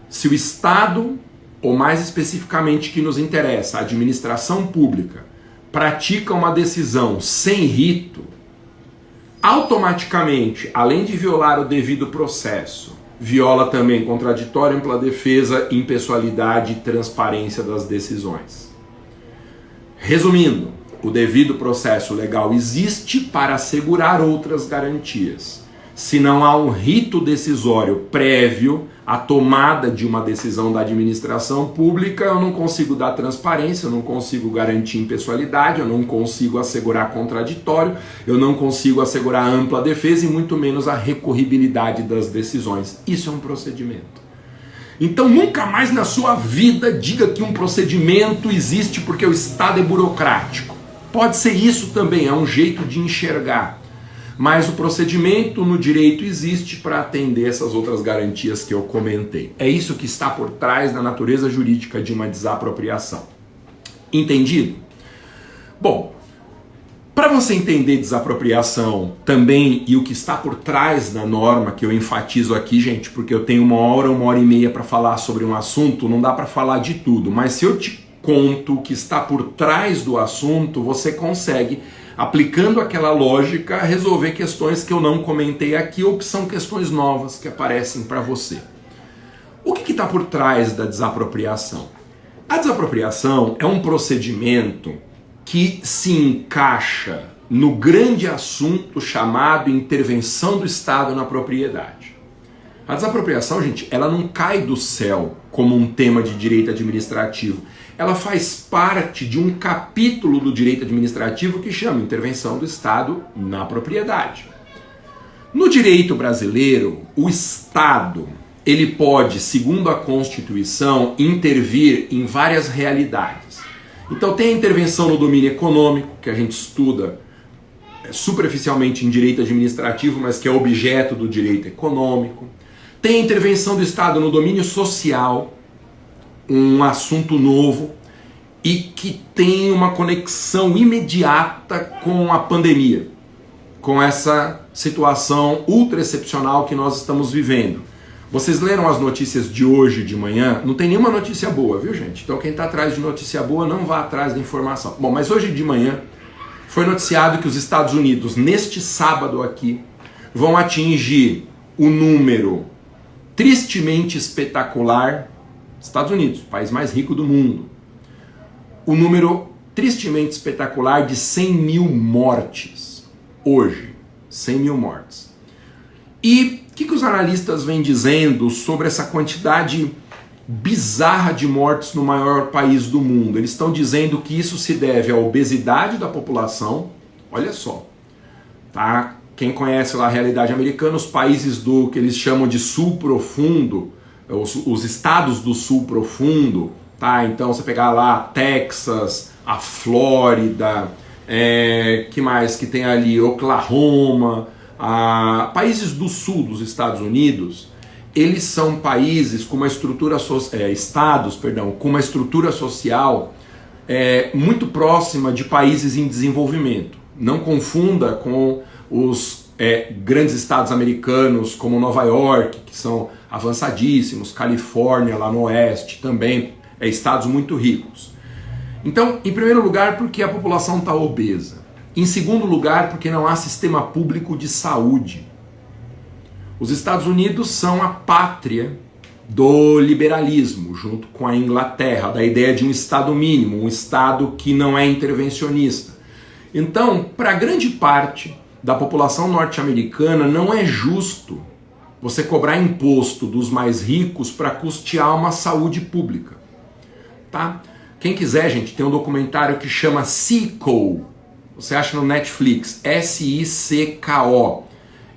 [SPEAKER 1] se o Estado, ou mais especificamente que nos interessa, a administração pública, pratica uma decisão sem rito, automaticamente, além de violar o devido processo, viola também contraditório, ampla defesa, impessoalidade e transparência das decisões. Resumindo, o devido processo legal existe para assegurar outras garantias. Se não há um rito decisório prévio à tomada de uma decisão da administração pública, eu não consigo dar transparência, eu não consigo garantir impessoalidade, eu não consigo assegurar contraditório, eu não consigo assegurar ampla defesa e muito menos a recorribilidade das decisões. Isso é um procedimento. Então nunca mais na sua vida diga que um procedimento existe porque o Estado é burocrático. Pode ser isso também, é um jeito de enxergar. Mas o procedimento no direito existe para atender essas outras garantias que eu comentei. É isso que está por trás da natureza jurídica de uma desapropriação. Entendido? Bom, para você entender desapropriação também e o que está por trás da norma, que eu enfatizo aqui, gente, porque eu tenho 1 hora e meia para falar sobre um assunto, não dá para falar de tudo, mas se eu te conto o que está por trás do assunto, você consegue aplicando aquela lógica, resolver questões que eu não comentei aqui ou que são questões novas que aparecem para você. O que está por trás da desapropriação? A desapropriação é um procedimento que se encaixa no grande assunto chamado intervenção do Estado na propriedade. A desapropriação, gente, ela não cai do céu como um tema de direito administrativo. Ela faz parte de um capítulo do direito administrativo que chama intervenção do Estado na propriedade. No direito brasileiro, o Estado, ele pode, segundo a Constituição, intervir em várias realidades. Então tem a intervenção no domínio econômico, que a gente estuda superficialmente em direito administrativo, mas que é objeto do direito econômico. Tem a intervenção do Estado no domínio social, um assunto novo e que tem uma conexão imediata com a pandemia, com essa situação ultra excepcional que nós estamos vivendo. Vocês leram as notícias de hoje de manhã? Não tem nenhuma notícia boa, viu, gente? Então quem está atrás de notícia boa não vá atrás da informação. Bom, mas hoje de manhã foi noticiado que os Estados Unidos, neste sábado aqui, vão atingir o número tristemente espetacular, Estados Unidos, o país mais rico do mundo, o número tristemente espetacular de 100 mil mortes. Hoje, 100 mil mortes. E o que os analistas vêm dizendo sobre essa quantidade bizarra de mortes no maior país do mundo? Eles estão dizendo que isso se deve à obesidade da população. Olha só, tá? Quem conhece lá a realidade americana, os países do que eles chamam de sul profundo, os estados do sul profundo, tá? Então você pegar lá Texas, a Flórida, que mais que tem ali? Oklahoma, países do sul dos Estados Unidos, eles são países com uma estrutura com uma estrutura social muito próxima de países em desenvolvimento. Não confunda com os grandes estados americanos como Nova York, que são avançadíssimos, Califórnia lá no oeste também, estados muito ricos. Então, em primeiro lugar, porque a população está obesa. Em segundo lugar, porque não há sistema público de saúde. Os Estados Unidos são a pátria do liberalismo, junto com a Inglaterra, da ideia de um Estado mínimo, um Estado que não é intervencionista. Então, para grande parte da população norte-americana, não é justo você cobrar imposto dos mais ricos para custear uma saúde pública. Tá? Quem quiser, gente, tem um documentário que chama Sicko. Você acha no Netflix, S-I-C-K-O.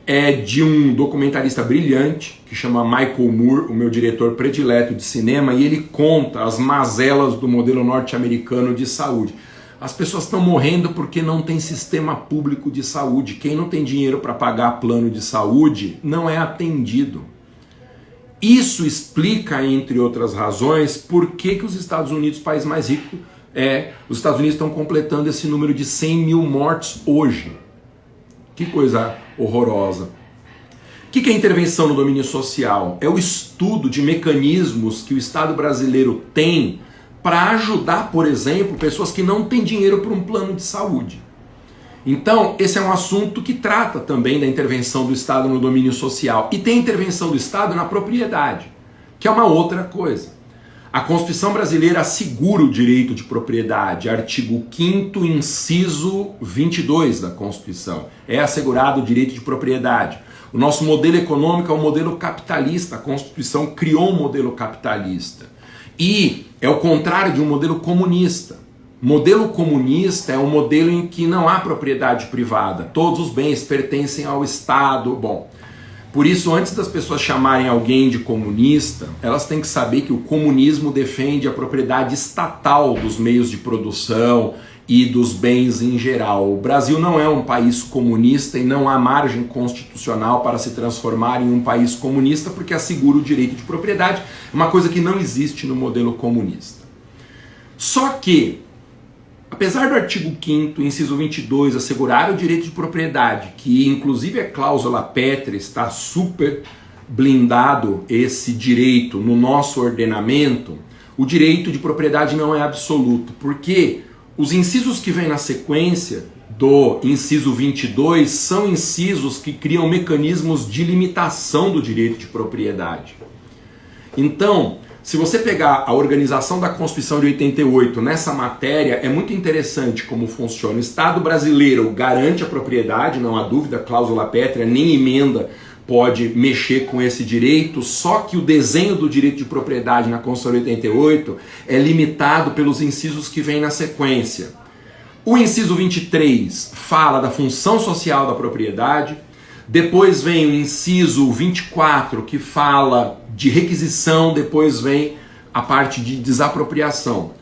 [SPEAKER 1] É de um documentarista brilhante, que chama Michael Moore, o meu diretor predileto de cinema, e ele conta as mazelas do modelo norte-americano de saúde. As pessoas estão morrendo porque não tem sistema público de saúde. Quem não tem dinheiro para pagar plano de saúde não é atendido. Isso explica, entre outras razões, por que os Estados Unidos, país mais rico, os Estados Unidos estão completando esse número de 100 mil mortes hoje. Que coisa horrorosa. O que é intervenção no domínio social? É o estudo de mecanismos que o Estado brasileiro tem para ajudar, por exemplo, pessoas que não têm dinheiro para um plano de saúde. Então, esse é um assunto que trata também da intervenção do Estado no domínio social. E tem intervenção do Estado na propriedade, que é uma outra coisa. A Constituição brasileira assegura o direito de propriedade, artigo 5º, inciso 22 da Constituição. É assegurado o direito de propriedade. O nosso modelo econômico é um modelo capitalista, a Constituição criou um modelo capitalista. E é o contrário de um modelo comunista. Modelo comunista é um modelo em que não há propriedade privada. Todos os bens pertencem ao Estado. Bom, por isso, antes das pessoas chamarem alguém de comunista, elas têm que saber que o comunismo defende a propriedade estatal dos meios de produção e dos bens em geral. O Brasil não é um país comunista e não há margem constitucional para se transformar em um país comunista porque assegura o direito de propriedade, uma coisa que não existe no modelo comunista. Só que, apesar do artigo 5º, inciso 22, assegurar o direito de propriedade, que inclusive é cláusula pétrea, está super blindado esse direito no nosso ordenamento, o direito de propriedade não é absoluto, porque Os incisos que vêm na sequência do inciso 22 são incisos que criam mecanismos de limitação do direito de propriedade. Então, se você pegar a organização da Constituição de 88 nessa matéria, é muito interessante como funciona. O Estado brasileiro garante a propriedade, não há dúvida, cláusula pétrea, nem emenda pode mexer com esse direito, só que o desenho do direito de propriedade na Constituição de 88 é limitado pelos incisos que vêm na sequência. O inciso 23 fala da função social da propriedade, depois vem o inciso 24 que fala de requisição, depois vem a parte de desapropriação.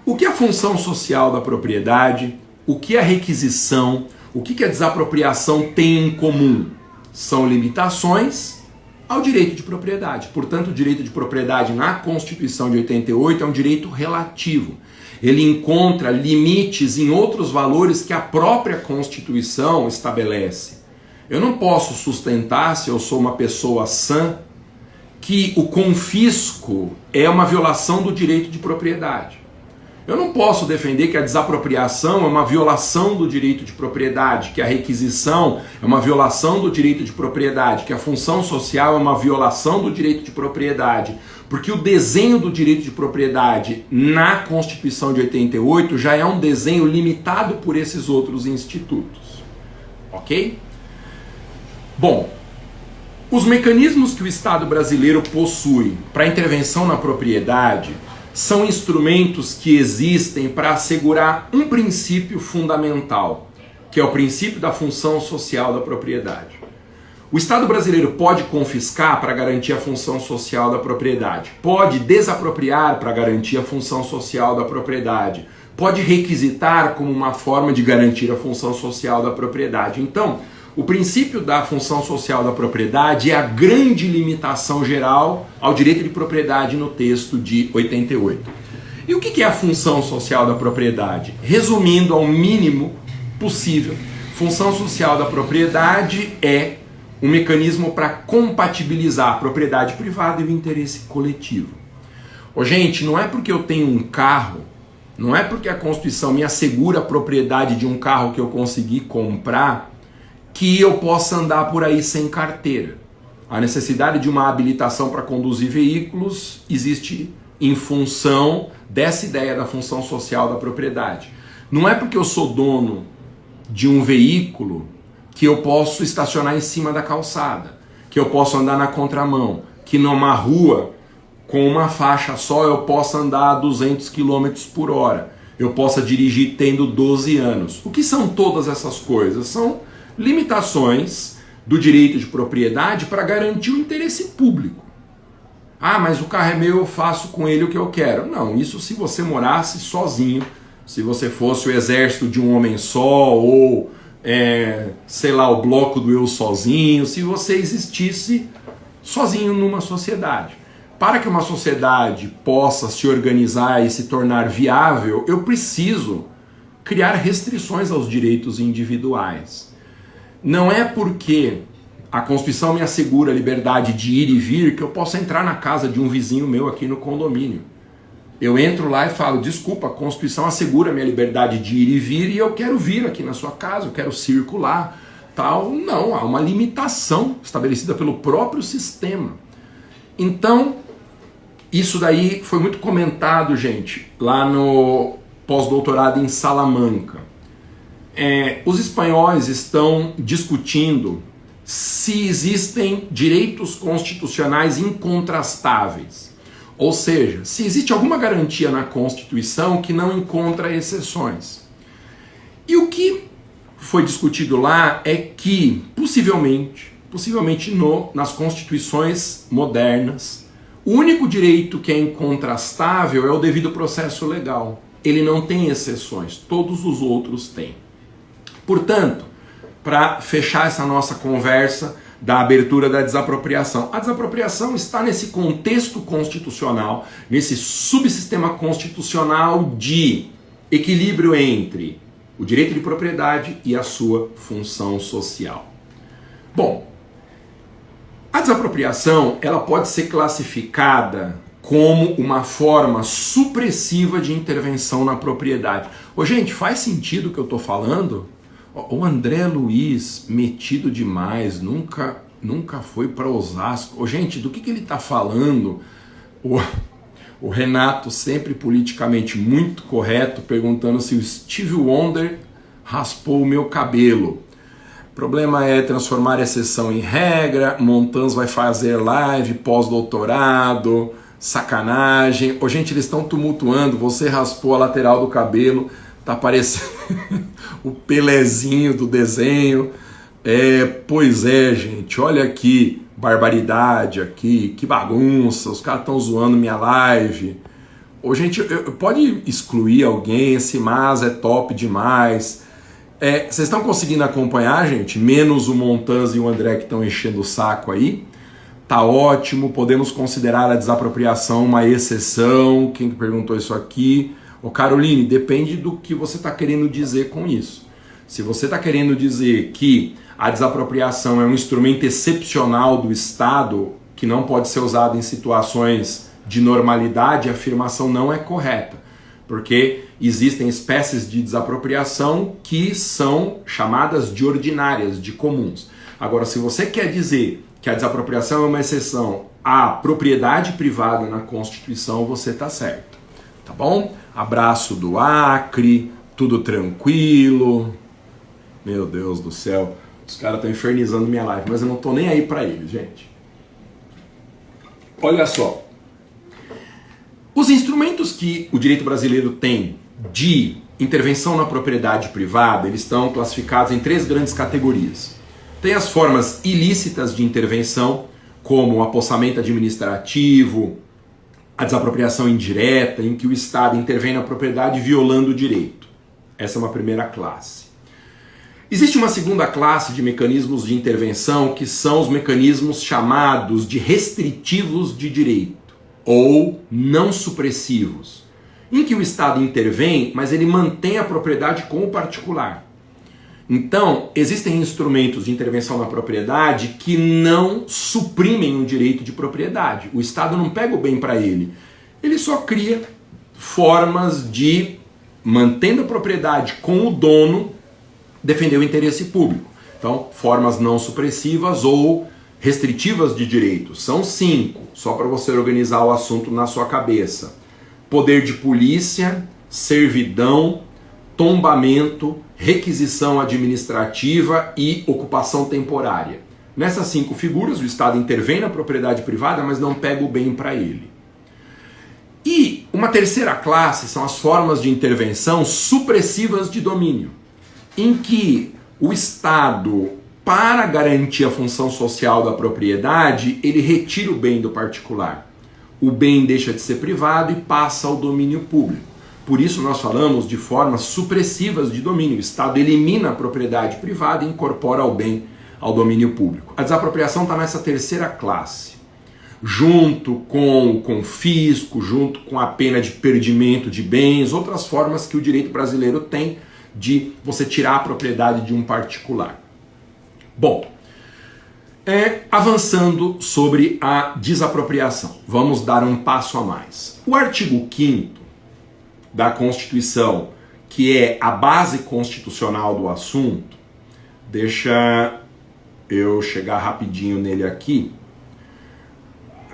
[SPEAKER 1] O que é a função social da propriedade, o que é a requisição, o que a desapropriação tem em comum? São limitações ao direito de propriedade. Portanto, o direito de propriedade na Constituição de 88 é um direito relativo. Ele encontra limites em outros valores que a própria Constituição estabelece. Eu não posso sustentar, se eu sou uma pessoa sã, que o confisco é uma violação do direito de propriedade. Eu não posso defender que a desapropriação é uma violação do direito de propriedade, que a requisição é uma violação do direito de propriedade, que a função social é uma violação do direito de propriedade, porque o desenho do direito de propriedade na Constituição de 88 já é um desenho limitado por esses outros institutos. Ok? Bom, os mecanismos que o Estado brasileiro possui para intervenção na propriedade são instrumentos que existem para assegurar um princípio fundamental, que é o princípio da função social da propriedade. O Estado brasileiro pode confiscar para garantir a função social da propriedade, pode desapropriar para garantir a função social da propriedade, pode requisitar como uma forma de garantir a função social da propriedade. Então, o princípio da função social da propriedade é a grande limitação geral ao direito de propriedade no texto de 88. E o que é a função social da propriedade? Resumindo ao mínimo possível, função social da propriedade é um mecanismo para compatibilizar a propriedade privada e o interesse coletivo. Ô, gente, não é porque eu tenho um carro, não é porque a Constituição me assegura a propriedade de um carro que eu consegui comprar, que eu possa andar por aí sem carteira. A necessidade de uma habilitação para conduzir veículos existe em função dessa ideia da função social da propriedade. Não é porque eu sou dono de um veículo que eu posso estacionar em cima da calçada, que eu posso andar na contramão, que numa rua com uma faixa só eu possa andar a 200 km por hora, eu possa dirigir tendo 12 anos. O que são todas essas coisas? São limitações do direito de propriedade para garantir o interesse público. Ah, mas o carro é meu, eu faço com ele o que eu quero. Não, isso se você morasse sozinho, se você fosse o exército de um homem só, ou, sei lá, o bloco do eu sozinho, se você existisse sozinho numa sociedade. Para que uma sociedade possa se organizar e se tornar viável, eu preciso criar restrições aos direitos individuais. Não é porque a Constituição me assegura a liberdade de ir e vir que eu posso entrar na casa de um vizinho meu aqui no condomínio. Eu entro lá e falo, desculpa, a Constituição assegura a minha liberdade de ir e vir e eu quero vir aqui na sua casa, eu quero circular, tal. Não, há uma limitação estabelecida pelo próprio sistema. Então, isso daí foi muito comentado, gente, lá no pós-doutorado em Salamanca. Os espanhóis estão discutindo se existem direitos constitucionais incontrastáveis. Ou seja, se existe alguma garantia na Constituição que não encontra exceções. E o que foi discutido lá é que, possivelmente nas constituições modernas, o único direito que é incontrastável é o devido processo legal. Ele não tem exceções, todos os outros têm. Portanto, para fechar essa nossa conversa da abertura da desapropriação, a desapropriação está nesse contexto constitucional, nesse subsistema constitucional de equilíbrio entre o direito de propriedade e a sua função social. Bom, a desapropriação ela pode ser classificada como uma forma supressiva de intervenção na propriedade. Ô, gente, faz sentido o que eu estou falando? O André Luiz, metido demais, nunca foi para Osasco. Ô, gente, do que ele está falando? O Renato, sempre politicamente muito correto, perguntando se o Steve Wonder raspou o meu cabelo. O problema é transformar exceção em regra, Montans vai fazer live, pós-doutorado, sacanagem. Ô, gente, eles estão tumultuando, você raspou a lateral do cabelo, tá parecendo o Pelezinho do desenho. Pois é, gente, olha aqui, barbaridade aqui, que bagunça, os caras estão zoando minha live. Ô, gente, pode excluir alguém, esse mas é top demais. Vocês estão conseguindo acompanhar, gente? Menos o Montans e o André que estão enchendo o saco aí. Tá ótimo, podemos considerar a desapropriação uma exceção. Quem perguntou isso aqui? Ô, Caroline, depende do que você está querendo dizer com isso. Se você está querendo dizer que a desapropriação é um instrumento excepcional do Estado, que não pode ser usado em situações de normalidade, a afirmação não é correta. Porque existem espécies de desapropriação que são chamadas de ordinárias, de comuns. Agora, se você quer dizer que a desapropriação é uma exceção à propriedade privada na Constituição, você está certo. Tá bom? Abraço do Acre, tudo tranquilo. Meu Deus do céu, os caras estão infernizando minha live, mas eu não estou nem aí para eles, gente. Olha só. Os instrumentos que o direito brasileiro tem de intervenção na propriedade privada, eles estão classificados em 3 grandes categorias. Tem as formas ilícitas de intervenção, como o apossamento administrativo, a desapropriação indireta, em que o Estado intervém na propriedade violando o direito. Essa é uma primeira classe. Existe uma segunda classe de mecanismos de intervenção, que são os mecanismos chamados de restritivos de direito, ou não supressivos, em que o Estado intervém, mas ele mantém a propriedade com o particular. Então, existem instrumentos de intervenção na propriedade que não suprimem o direito de propriedade. O Estado não pega o bem para ele. Ele só cria formas de, mantendo a propriedade com o dono, defender o interesse público. Então, formas não supressivas ou restritivas de direitos. São 5, só para você organizar o assunto na sua cabeça. Poder de polícia, servidão, tombamento, requisição administrativa e ocupação temporária. Nessas 5 figuras, o Estado intervém na propriedade privada, mas não pega o bem para ele. E uma terceira classe são as formas de intervenção supressivas de domínio, em que o Estado, para garantir a função social da propriedade, ele retira o bem do particular. O bem deixa de ser privado e passa ao domínio público. Por isso nós falamos de formas supressivas de domínio. O Estado elimina a propriedade privada e incorpora o bem ao domínio público. A desapropriação está nessa terceira classe, junto com o confisco, junto com a pena de perdimento de bens, outras formas que o direito brasileiro tem de você tirar a propriedade de um particular. Bom, avançando sobre a desapropriação, vamos dar um passo a mais. O artigo 5º da Constituição, que é a base constitucional do assunto, deixa eu chegar rapidinho nele aqui.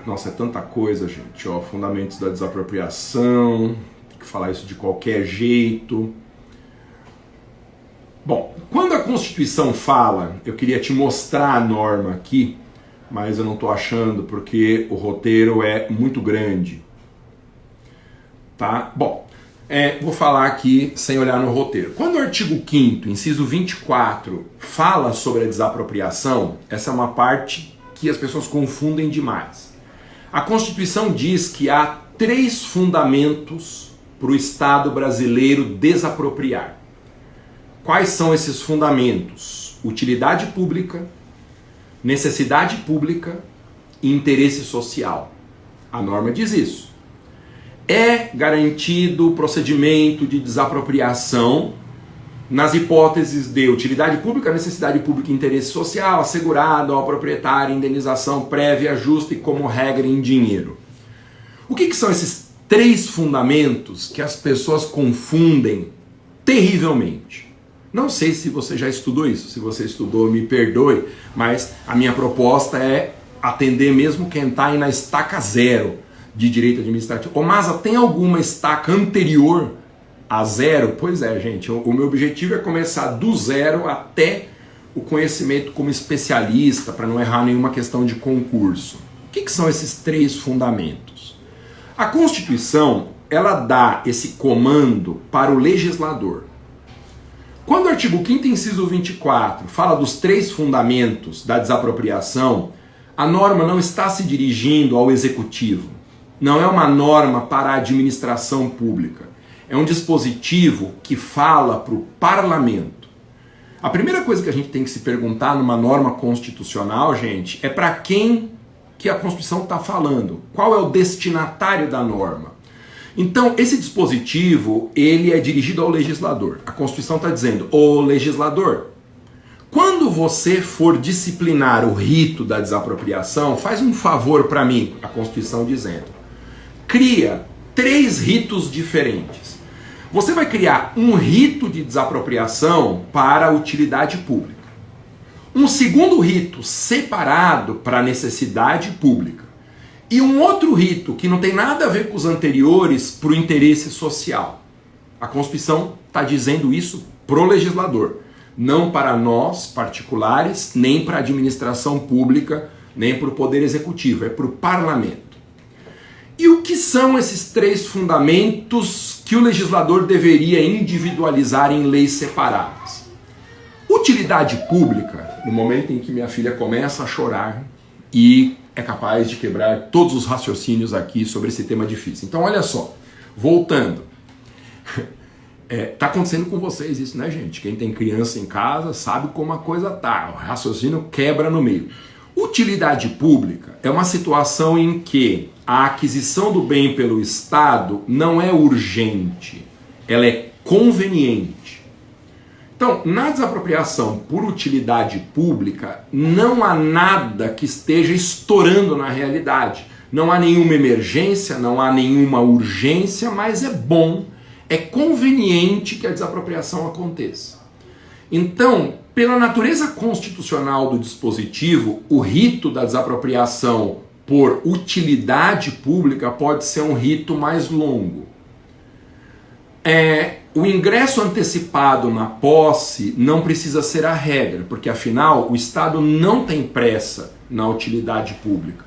[SPEAKER 1] Nossa, é tanta coisa, gente. Ó, fundamentos da desapropriação, tem que falar isso de qualquer jeito. Bom, quando a Constituição fala, eu queria te mostrar a norma aqui, mas eu não estou achando porque o roteiro é muito grande. Tá? Bom, vou falar aqui sem olhar no roteiro. Quando o artigo 5º, inciso 24, fala sobre a desapropriação, essa é uma parte que as pessoas confundem demais. A Constituição diz que há 3 fundamentos para o Estado brasileiro desapropriar. Quais são esses fundamentos? Utilidade pública, necessidade pública e interesse social. A norma diz isso. É garantido o procedimento de desapropriação nas hipóteses de utilidade pública, necessidade pública e interesse social, assegurado ao proprietário indenização prévia, justa e como regra em dinheiro. O que são esses 3 fundamentos que as pessoas confundem terrivelmente? Não sei se você já estudou isso. Se você estudou, me perdoe, mas a minha proposta é atender mesmo quem está aí na estaca 0 de direito administrativo. Ô Masa, tem alguma estaca anterior a 0? Pois é, gente, o meu objetivo é começar do 0 até o conhecimento como especialista, para não errar nenhuma questão de concurso. O que são esses 3 fundamentos? A Constituição, ela dá esse comando para o legislador. Quando o artigo 5º, inciso 24, fala dos 3 fundamentos da desapropriação, a norma não está se dirigindo ao executivo. Não é uma norma para a administração pública. É um dispositivo que fala para o parlamento. A primeira coisa que a gente tem que se perguntar numa norma constitucional, gente, é para quem que a Constituição está falando. Qual é o destinatário da norma? Então, esse dispositivo, ele é dirigido ao legislador. A Constituição está dizendo, ô legislador, quando você for disciplinar o rito da desapropriação, faz um favor para mim, a Constituição dizendo, cria 3 ritos diferentes. Você vai criar um rito de desapropriação para a utilidade pública. Um segundo rito separado para a necessidade pública. E um outro rito que não tem nada a ver com os anteriores para o interesse social. A Constituição está dizendo isso pro legislador. Não para nós, particulares, nem para a administração pública, nem para o Poder Executivo. É para o parlamento. E o que são esses 3 fundamentos que o legislador deveria individualizar em leis separadas? Utilidade pública, no momento em que minha filha começa a chorar e é capaz de quebrar todos os raciocínios aqui sobre esse tema difícil. Então, olha só, voltando. Tá acontecendo com vocês isso, né, gente? Quem tem criança em casa sabe como a coisa tá. O raciocínio quebra no meio. Utilidade pública é uma situação em que a aquisição do bem pelo Estado não é urgente, ela é conveniente. Então, na desapropriação por utilidade pública, não há nada que esteja estourando na realidade. Não há nenhuma emergência, não há nenhuma urgência, mas é bom, é conveniente que a desapropriação aconteça. Então, pela natureza constitucional do dispositivo, o rito da desapropriação por utilidade pública pode ser um rito mais longo. O ingresso antecipado na posse não precisa ser a regra, porque afinal o Estado não tem pressa na utilidade pública.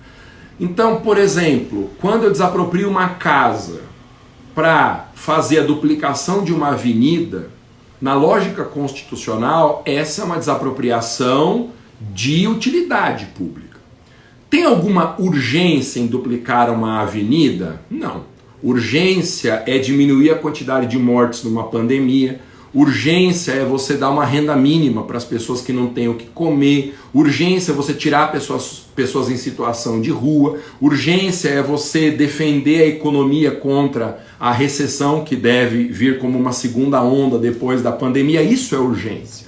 [SPEAKER 1] Então, por exemplo, quando eu desaproprio uma casa para fazer a duplicação de uma avenida, na lógica constitucional, essa é uma desapropriação de utilidade pública. Tem alguma urgência em duplicar uma avenida? Não. Urgência é diminuir a quantidade de mortes numa pandemia. Urgência é você dar uma renda mínima para as pessoas que não têm o que comer. Urgência é você tirar pessoas em situação de rua. Urgência é você defender a economia contra a recessão que deve vir como uma segunda onda depois da pandemia. Isso é urgência.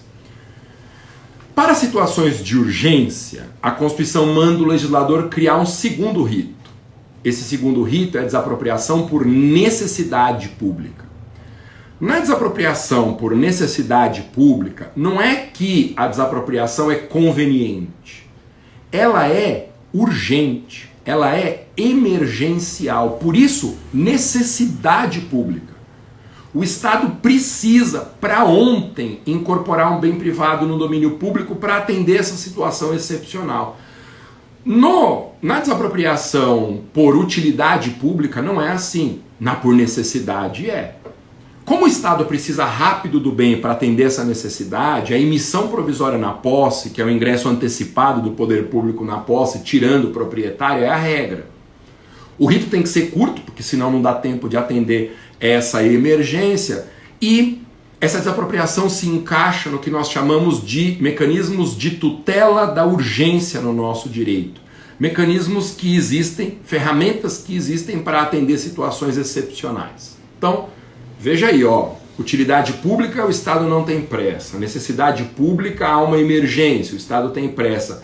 [SPEAKER 1] Para situações de urgência, a Constituição manda o legislador criar um segundo rito. Esse segundo rito é a desapropriação por necessidade pública. Na desapropriação por necessidade pública, não é que a desapropriação é conveniente. Ela é urgente, ela é emergencial. Por isso, necessidade pública. O Estado precisa, para ontem, incorporar um bem privado no domínio público para atender essa situação excepcional. Na desapropriação por utilidade pública não é assim. Na por necessidade é. Como o Estado precisa rápido do bem para atender essa necessidade, a emissão provisória na posse, que é o ingresso antecipado do poder público na posse, tirando o proprietário, é a regra. O rito tem que ser curto, porque senão não dá tempo de atender essa emergência, e essa desapropriação se encaixa no que nós chamamos de mecanismos de tutela da urgência no nosso direito. Mecanismos que existem, ferramentas que existem para atender situações excepcionais. Então, veja aí, utilidade pública, o Estado não tem pressa. Necessidade pública, há uma emergência, o Estado tem pressa.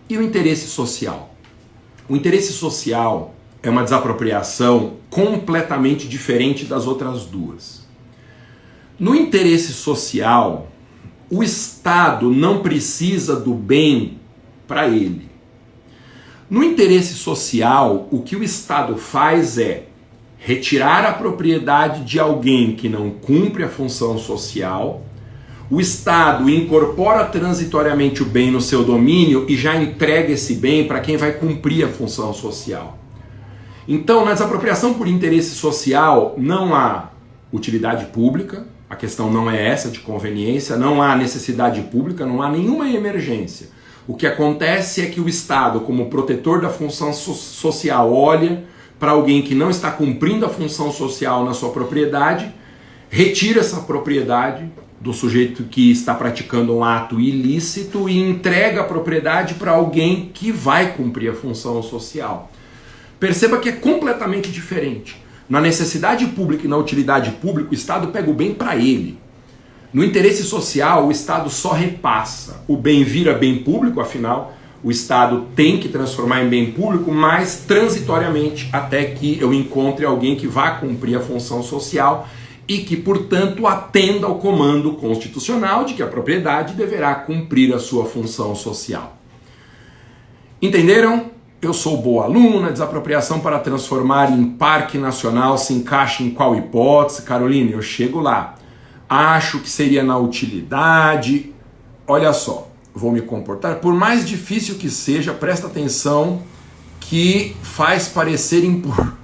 [SPEAKER 1] E o interesse social? O interesse social é uma desapropriação completamente diferente das outras duas. No interesse social, o Estado não precisa do bem para ele. No interesse social, o que o Estado faz é retirar a propriedade de alguém que não cumpre a função social. O Estado incorpora transitoriamente o bem no seu domínio e já entrega esse bem para quem vai cumprir a função social. Então, na desapropriação por interesse social, não há utilidade pública, a questão não é essa de conveniência, não há necessidade pública, não há nenhuma emergência. O que acontece é que o Estado, como protetor da função social, olha para alguém que não está cumprindo a função social na sua propriedade, retira essa propriedade do sujeito que está praticando um ato ilícito e entrega a propriedade para alguém que vai cumprir a função social. Perceba que é completamente diferente. Na necessidade pública e na utilidade pública, o Estado pega o bem para ele. No interesse social, o Estado só repassa. O bem vira bem público, afinal, o Estado tem que transformar em bem público, mas transitoriamente, até que eu encontre alguém que vá cumprir a função social e que, portanto, atenda ao comando constitucional de que a propriedade deverá cumprir a sua função social. Entenderam? Eu sou boa aluna, desapropriação para transformar em parque nacional se encaixa em qual hipótese? Caroline, eu chego lá. Acho que seria na utilidade. Olha só, vou me comportar. Por mais difícil que seja, presta atenção que faz parecer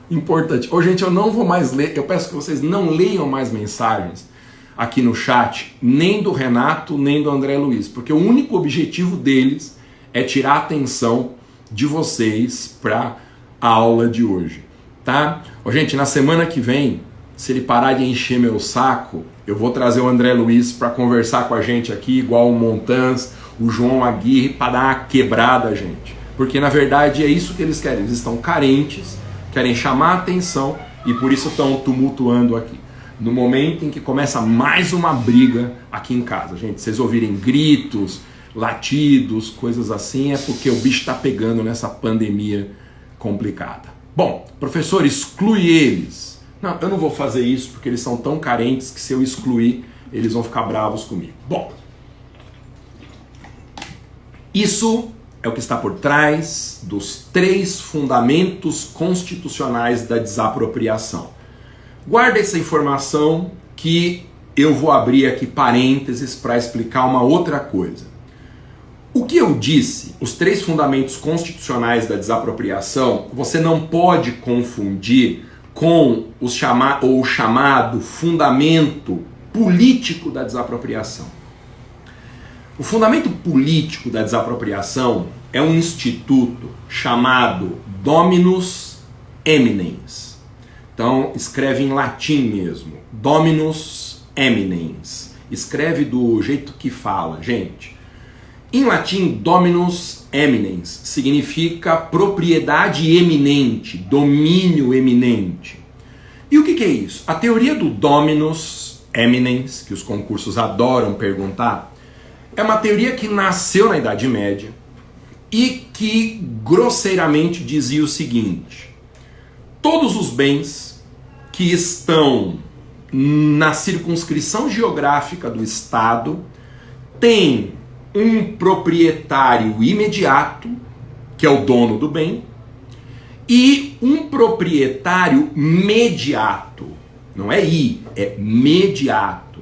[SPEAKER 1] importante. Ô, gente, eu não vou mais ler, eu peço que vocês não leiam mais mensagens aqui no chat, nem do Renato, nem do André Luiz, porque o único objetivo deles é tirar a atenção de vocês para a aula de hoje, tá? Ô, gente, na semana que vem, se ele parar de encher meu saco, eu vou trazer o André Luiz para conversar com a gente aqui, igual o Montans, o João Aguirre, para dar uma quebrada, gente. Porque, na verdade, é isso que eles querem. Eles estão carentes, querem chamar a atenção e por isso estão tumultuando aqui. No momento em que começa mais uma briga aqui em casa, gente, vocês ouvirem gritos, latidos, coisas assim, é porque o bicho está pegando nessa pandemia complicada. Bom, professor, exclui eles. Não, eu não vou fazer isso porque eles são tão carentes que se eu excluir, eles vão ficar bravos comigo. Bom, isso é o que está por trás dos 3 fundamentos constitucionais da desapropriação. Guarda essa informação que eu vou abrir aqui parênteses para explicar uma outra coisa. O que eu disse, os 3 fundamentos constitucionais da desapropriação, você não pode confundir com o chamado fundamento político da desapropriação. O fundamento político da desapropriação é um instituto chamado Dominus Eminens. Então, escreve em latim mesmo, Dominus Eminens. Escreve do jeito que fala, gente. Em latim, Dominus Eminens significa propriedade eminente, domínio eminente. E o que é isso? A teoria do Dominus Eminens, que os concursos adoram perguntar, é uma teoria que nasceu na Idade Média e que grosseiramente dizia o seguinte: todos os bens que estão na circunscrição geográfica do Estado têm um proprietário imediato, que é o dono do bem, e um proprietário mediato, não é é mediato.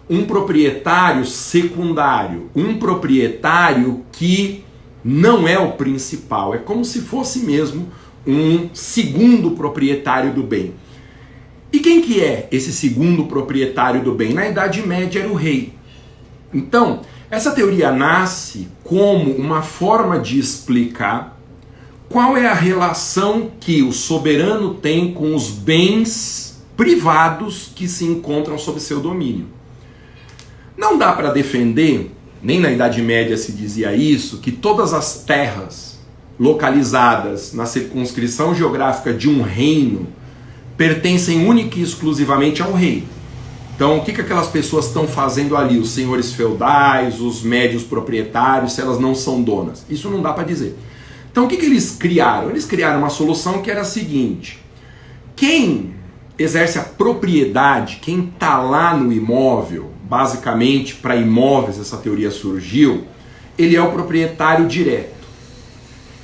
[SPEAKER 1] Um proprietário secundário, um proprietário que não é o principal, é como se fosse mesmo um segundo proprietário do bem. E quem que é esse segundo proprietário do bem? Na Idade Média era o rei. Então, essa teoria nasce como uma forma de explicar qual é a relação que o soberano tem com os bens privados que se encontram sob seu domínio. Não dá para defender, nem na Idade Média se dizia isso, que todas as terras localizadas na circunscrição geográfica de um reino pertencem única e exclusivamente ao rei. Então, o que aquelas pessoas estão fazendo ali? Os senhores feudais, os médios proprietários, se elas não são donas? Isso não dá para dizer. Então o que eles criaram? Eles criaram uma solução que era a seguinte: quem exerce a propriedade, quem está lá no imóvel, basicamente para imóveis essa teoria surgiu, ele é o proprietário direto.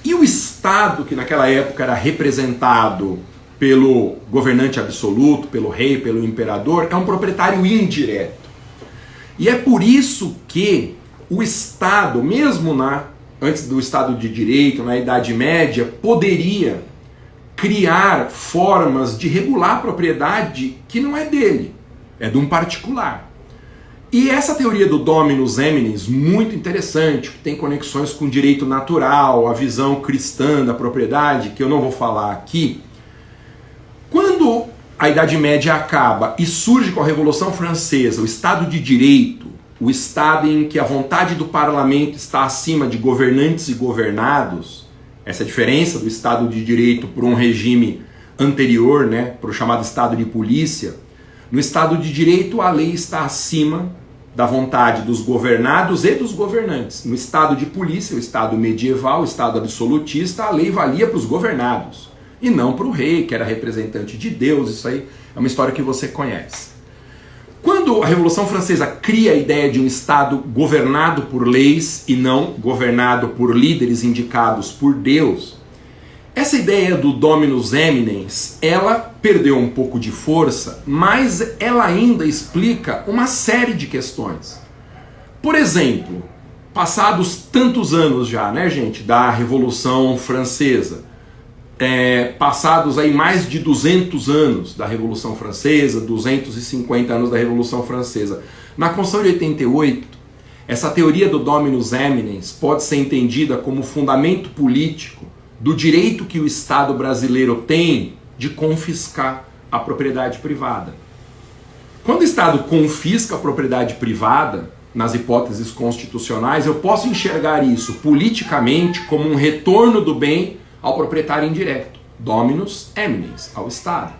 [SPEAKER 1] E o Estado, que naquela época era representado pelo governante absoluto, pelo rei, pelo imperador, é um proprietário indireto. E é por isso que o Estado, mesmo antes do Estado de Direito, na Idade Média, poderia criar formas de regular a propriedade que não é dele, é de um particular. E essa teoria do dominus eminis, muito interessante, que tem conexões com o direito natural, a visão cristã da propriedade, que eu não vou falar aqui. Quando a Idade Média acaba e surge com a Revolução Francesa o Estado de Direito, o Estado em que a vontade do parlamento está acima de governantes e governados, essa é a diferença do Estado de Direito por um regime anterior, para o chamado Estado de Polícia. No Estado de Direito, a lei está acima da vontade dos governados e dos governantes. No Estado de Polícia, o Estado medieval, o Estado absolutista, a lei valia para os governados e não para o rei, que era representante de Deus. Isso aí é uma história que você conhece. Quando a Revolução Francesa cria a ideia de um Estado governado por leis e não governado por líderes indicados por Deus, essa ideia do dominus eminens, ela perdeu um pouco de força, mas ela ainda explica uma série de questões. Por exemplo, passados tantos anos já, gente, da Revolução Francesa, passados aí mais de 200 anos da Revolução Francesa, 250 anos da Revolução Francesa. Na Constituição de 88, essa teoria do dominus eminens pode ser entendida como fundamento político do direito que o Estado brasileiro tem de confiscar a propriedade privada. Quando o Estado confisca a propriedade privada, nas hipóteses constitucionais, eu posso enxergar isso politicamente como um retorno do bem ao proprietário indireto, dominus eminens, ao Estado.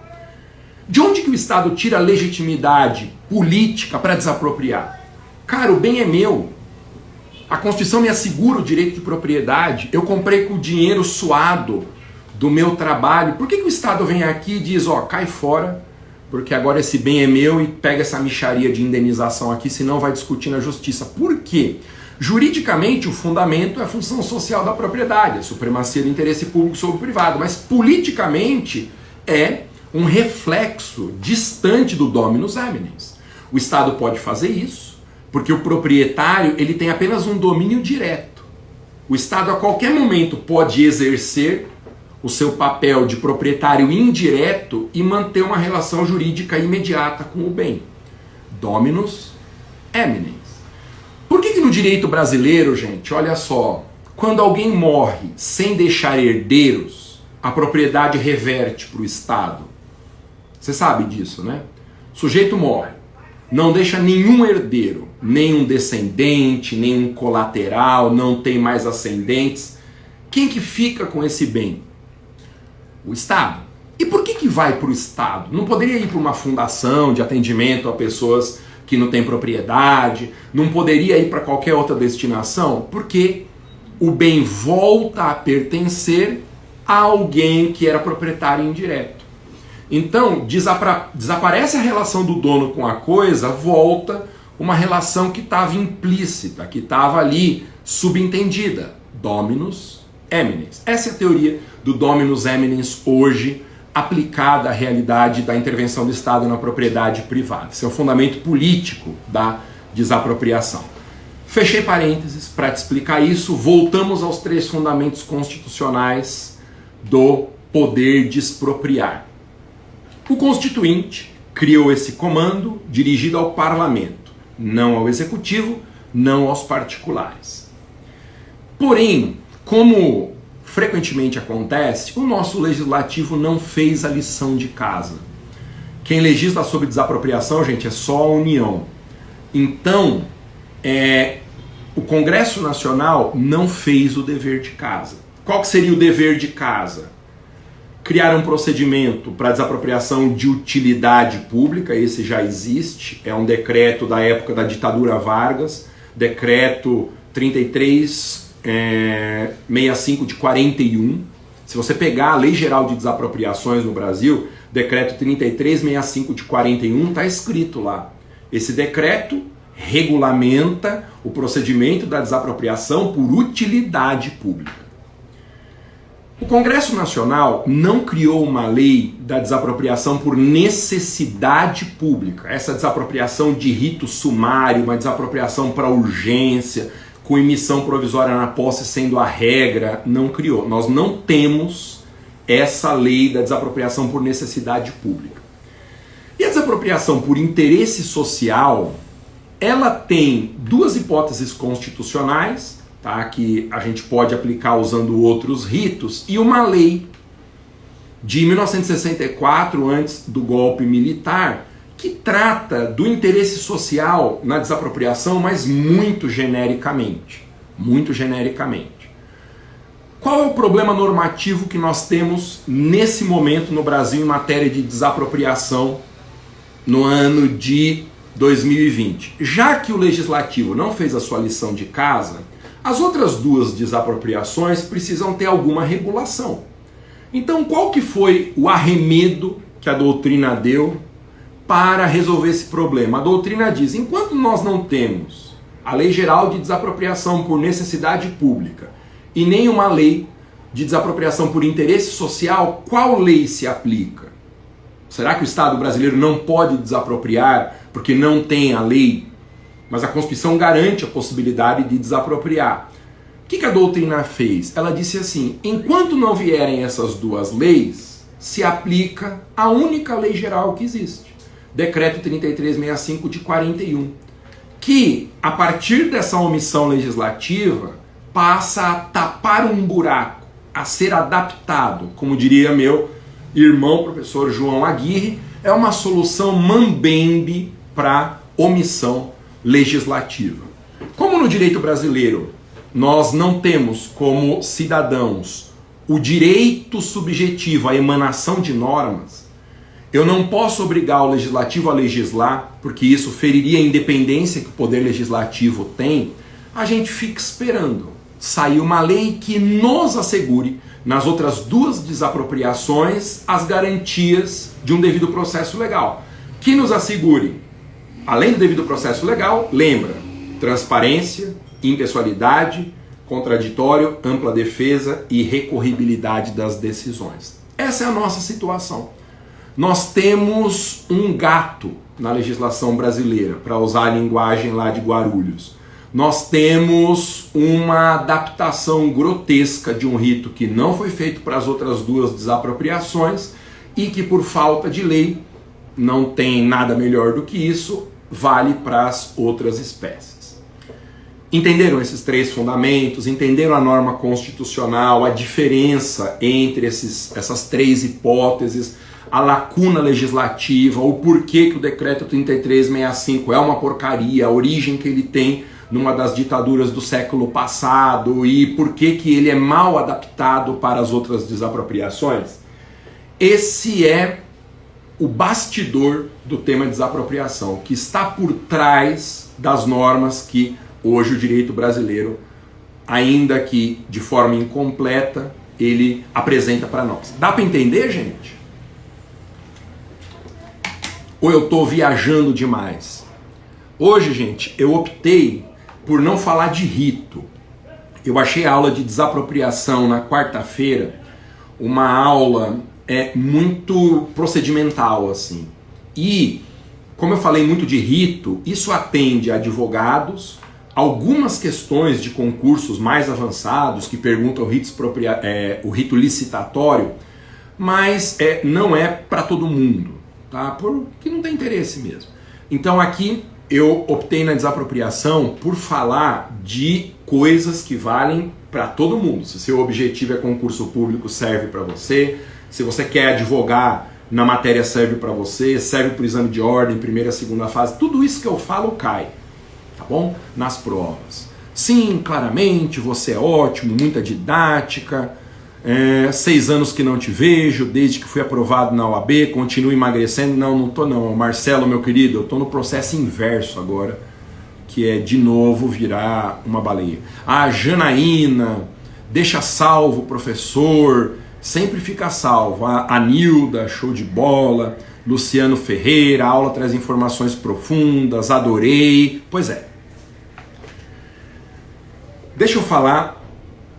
[SPEAKER 1] De onde que o Estado tira a legitimidade política para desapropriar? Cara, o bem é meu. A Constituição me assegura o direito de propriedade. Eu comprei com o dinheiro suado do meu trabalho. Por que o Estado vem aqui e diz, cai fora, porque agora esse bem é meu e pega essa mixaria de indenização aqui, senão vai discutir na justiça? Por quê? Juridicamente, o fundamento é a função social da propriedade, a supremacia do interesse público sobre o privado, mas politicamente é um reflexo distante do dominus eminens. O Estado pode fazer isso, porque o proprietário ele tem apenas um domínio direto. O Estado a qualquer momento pode exercer o seu papel de proprietário indireto e manter uma relação jurídica imediata com o bem. Dominus eminens. Por que no direito brasileiro, gente, olha só, quando alguém morre sem deixar herdeiros, a propriedade reverte para o Estado? Você sabe disso, né? O sujeito morre, não deixa nenhum herdeiro, nenhum descendente, nenhum colateral, não tem mais ascendentes. Quem que fica com esse bem? O Estado. E por que vai para o Estado? Não poderia ir para uma fundação de atendimento a pessoas que não têm propriedade? Não poderia ir para qualquer outra destinação? Porque o bem volta a pertencer a alguém que era proprietário indireto. Então, desaparece a relação do dono com a coisa, volta uma relação que estava implícita, que estava ali subentendida. Dominus eminens. Essa é a teoria do dominus eminens hoje, aplicada à realidade da intervenção do Estado na propriedade privada. Esse é o fundamento político da desapropriação. Fechei parênteses para te explicar isso. Voltamos aos 3 fundamentos constitucionais do poder de expropriar. O Constituinte criou esse comando dirigido ao parlamento, não ao executivo, não aos particulares. Porém, como frequentemente acontece, o nosso legislativo não fez a lição de casa. Quem legisla sobre desapropriação, gente, é só a União. Então, o Congresso Nacional não fez o dever de casa. Qual que seria o dever de casa? Criar um procedimento para desapropriação de utilidade pública, esse já existe, é um decreto da época da ditadura Vargas, decreto 33 65 de 41. Se você pegar a Lei Geral de Desapropriações no Brasil, decreto 3365 de 41, está escrito lá. Esse decreto regulamenta o procedimento da desapropriação por utilidade pública. O Congresso Nacional não criou uma lei da desapropriação por necessidade pública. Essa desapropriação de rito sumário, uma desapropriação para urgência, com emissão provisória na posse sendo a regra, não criou. Nós não temos essa lei da desapropriação por necessidade pública. E a desapropriação por interesse social, ela tem duas hipóteses constitucionais, tá, que a gente pode aplicar usando outros ritos, e uma lei de 1964, antes do golpe militar, que trata do interesse social na desapropriação, mas muito genericamente. Muito genericamente. Qual é o problema normativo que nós temos nesse momento no Brasil em matéria de desapropriação no ano de 2020? Já que o Legislativo não fez a sua lição de casa, as outras duas desapropriações precisam ter alguma regulação. Então, qual que foi o arremedo que a doutrina deu para resolver esse problema? A doutrina diz, enquanto nós não temos a Lei Geral de Desapropriação por necessidade pública e nem uma lei de desapropriação por interesse social, qual lei se aplica? Será que o Estado brasileiro não pode desapropriar porque não tem a lei? Mas a Constituição garante a possibilidade de desapropriar. O que a doutrina fez? Ela disse assim, enquanto não vierem essas duas leis, se aplica a única lei geral que existe. Decreto 3365 de 41. Que, a partir dessa omissão legislativa, passa a tapar um buraco, a ser adaptado, como diria meu irmão, professor João Aguirre, é uma solução mambembe para omissão legislativa. Como no direito brasileiro nós não temos como cidadãos o direito subjetivo à emanação de normas, eu não posso obrigar o legislativo a legislar, porque isso feriria a independência que o poder legislativo tem, a gente fica esperando sair uma lei que nos assegure, nas outras duas desapropriações, as garantias de um devido processo legal. Que nos assegure, além do devido processo legal, lembra, transparência, impessoalidade, contraditório, ampla defesa e recorribilidade das decisões. Essa é a nossa situação. Nós temos um gato na legislação brasileira, para usar a linguagem lá de Guarulhos. Nós temos uma adaptação grotesca de um rito que não foi feito para as outras duas desapropriações e que, por falta de lei, não tem nada melhor do que isso, vale para as outras espécies. Entenderam esses três fundamentos? Entenderam a norma constitucional, a diferença entre essas três hipóteses, a lacuna legislativa, o porquê que o decreto 3365 é uma porcaria, a origem que ele tem numa das ditaduras do século passado e por que ele é mal adaptado para as outras desapropriações? Esse é o bastidor do tema desapropriação, que está por trás das normas que hoje o direito brasileiro, ainda que de forma incompleta, ele apresenta para nós. Dá para entender, gente? Ou eu estou viajando demais? Hoje, gente, eu optei por não falar de rito. Eu achei a aula de desapropriação na quarta-feira uma aula muito procedimental, assim. E, como eu falei muito de rito, isso atende a advogados, algumas questões de concursos mais avançados que perguntam o rito licitatório, mas não é para todo mundo, tá? Porque não tem interesse mesmo. Então aqui eu optei na desapropriação por falar de coisas que valem para todo mundo. Se seu objetivo é concurso público, serve para você. Se você quer advogar, na matéria serve para você. Serve para o exame de ordem, primeira e segunda fase. Tudo isso que eu falo cai, tá bom? Nas provas. Sim, claramente, você é ótimo, muita didática. 6 anos que não te vejo, desde que fui aprovado na OAB, continuo emagrecendo. Não tô não. Marcelo, meu querido, eu tô no processo inverso agora, que é de novo virar uma baleia. A Janaína, deixa salvo, professor, sempre fica salvo. A Nilda, show de bola. Luciano Ferreira, a aula traz informações profundas, adorei. Pois é. Deixa eu falar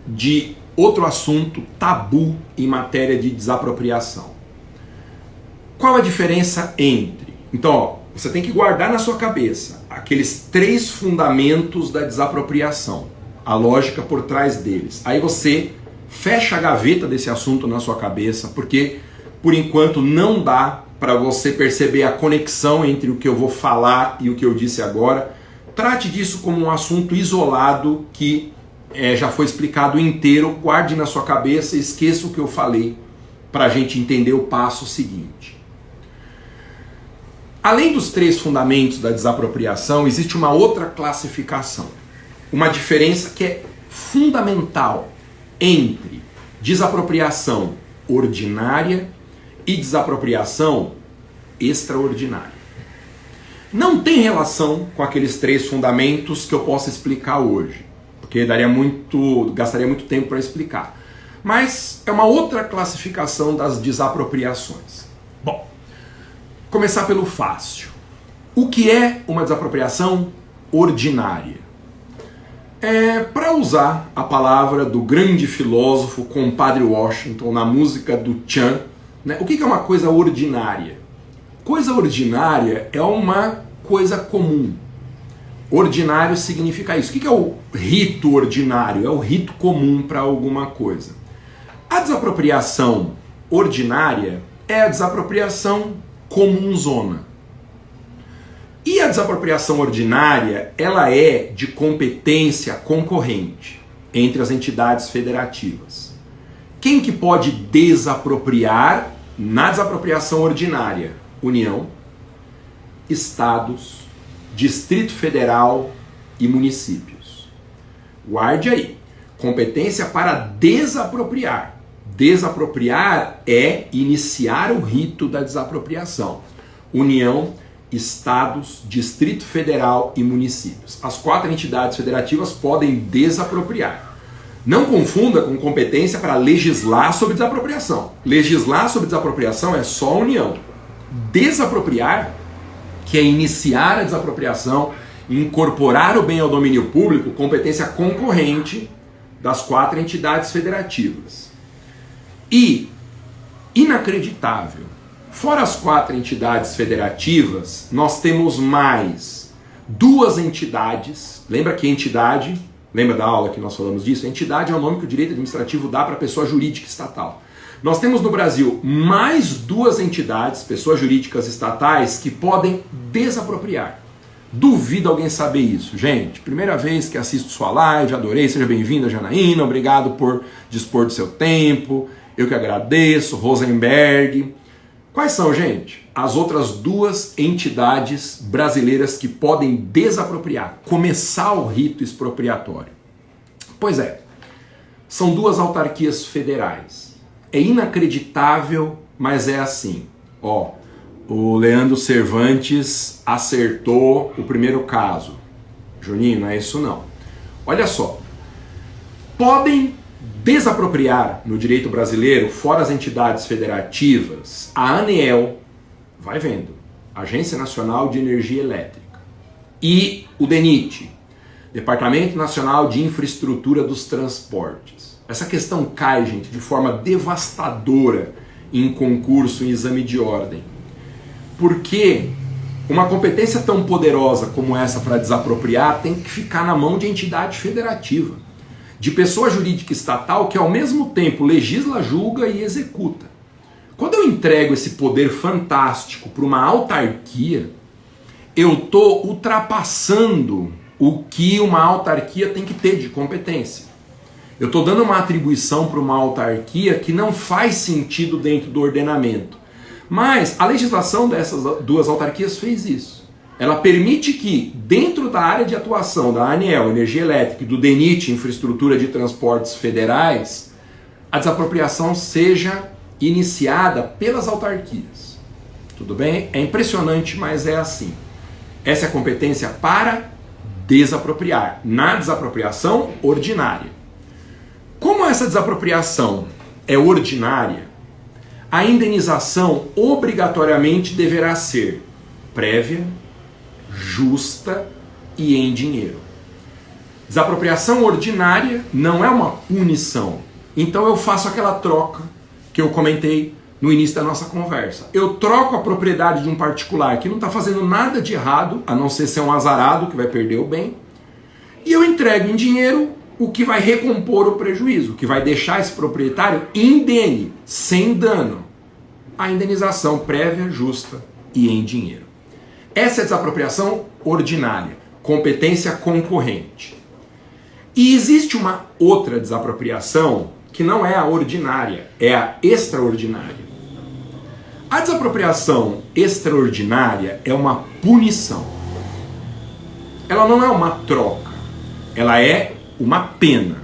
[SPEAKER 1] de outro assunto tabu em matéria de desapropriação. Qual a diferença entre... Então, ó, você tem que guardar na sua cabeça aqueles 3 fundamentos da desapropriação, a lógica por trás deles. Aí você fecha a gaveta desse assunto na sua cabeça, porque por enquanto não dá para você perceber a conexão entre o que eu vou falar e o que eu disse agora. Trate disso como um assunto isolado que já foi explicado inteiro, guarde na sua cabeça e esqueça o que eu falei para a gente entender o passo seguinte. Além dos 3 fundamentos da desapropriação, existe uma outra classificação, uma diferença que é fundamental entre desapropriação ordinária e desapropriação extraordinária. Não tem relação com aqueles 3 fundamentos que eu posso explicar hoje, porque gastaria muito tempo para explicar. Mas é uma outra classificação das desapropriações. Bom, começar pelo fácil. O que é uma desapropriação ordinária? Para usar a palavra do grande filósofo compadre Washington na música do Tchan, né? O que é uma coisa ordinária? Coisa ordinária é uma coisa comum. Ordinário significa isso. O que é o rito ordinário? É o rito comum para alguma coisa. A desapropriação ordinária é a desapropriação comunzona. E a desapropriação ordinária, ela é de competência concorrente entre as entidades federativas. Quem que pode desapropriar na desapropriação ordinária? União, estados, Distrito Federal e municípios. Guarde aí. Competência para desapropriar. Desapropriar é iniciar o rito da desapropriação. União, estados, Distrito Federal e municípios. As 4 entidades federativas podem desapropriar. Não confunda com competência para legislar sobre desapropriação. Legislar sobre desapropriação é só a União. Desapropriar, que é iniciar a desapropriação, incorporar o bem ao domínio público, competência concorrente das 4 entidades federativas. E, inacreditável, fora as 4 entidades federativas, nós temos mais 2 entidades. Lembra que entidade, lembra da aula que nós falamos disso? Entidade é o nome que o direito administrativo dá para pessoa jurídica estatal. Nós temos no Brasil mais 2 entidades, pessoas jurídicas estatais, que podem desapropriar. Duvido alguém saber isso. Gente, primeira vez que assisto sua live, adorei, seja bem-vinda, Janaína, obrigado por dispor do seu tempo, eu que agradeço, Rosenberg. Quais são, gente, as outras 2 entidades brasileiras que podem desapropriar, começar o rito expropriatório? Pois é, são 2 autarquias federais. É inacreditável, mas é assim. Ó, o Leandro Cervantes acertou o primeiro caso. Juninho, não é isso não. Olha só. Podem desapropriar no direito brasileiro, fora as entidades federativas, a ANEEL, vai vendo, Agência Nacional de Energia Elétrica, e o DENIT, Departamento Nacional de Infraestrutura dos Transportes. Essa questão cai, gente, de forma devastadora em concurso, em exame de ordem. Porque uma competência tão poderosa como essa para desapropriar tem que ficar na mão de entidade federativa, de pessoa jurídica estatal que ao mesmo tempo legisla, julga e executa. Quando eu entrego esse poder fantástico para uma autarquia, eu estou ultrapassando o que uma autarquia tem que ter de competência. Eu estou dando uma atribuição para uma autarquia que não faz sentido dentro do ordenamento. Mas a legislação dessas 2 autarquias fez isso. Ela permite que, dentro da área de atuação da ANEEL, Energia Elétrica, e do DENIT, Infraestrutura de Transportes Federais, a desapropriação seja iniciada pelas autarquias. Tudo bem? É impressionante, mas é assim. Essa é a competência para desapropriar, na desapropriação ordinária. Como essa desapropriação é ordinária, a indenização obrigatoriamente deverá ser prévia, justa e em dinheiro. Desapropriação ordinária não é uma punição. Então eu faço aquela troca que eu comentei no início da nossa conversa. Eu troco a propriedade de um particular que não está fazendo nada de errado, a não ser um azarado que vai perder o bem, e eu entrego em dinheiro o que vai recompor o prejuízo, o que vai deixar esse proprietário indene, sem dano. A indenização prévia, justa e em dinheiro. Essa é a desapropriação ordinária, competência concorrente. E existe uma outra desapropriação que não é a ordinária, é a extraordinária. A desapropriação extraordinária é uma punição. Ela não é uma troca, ela é uma pena.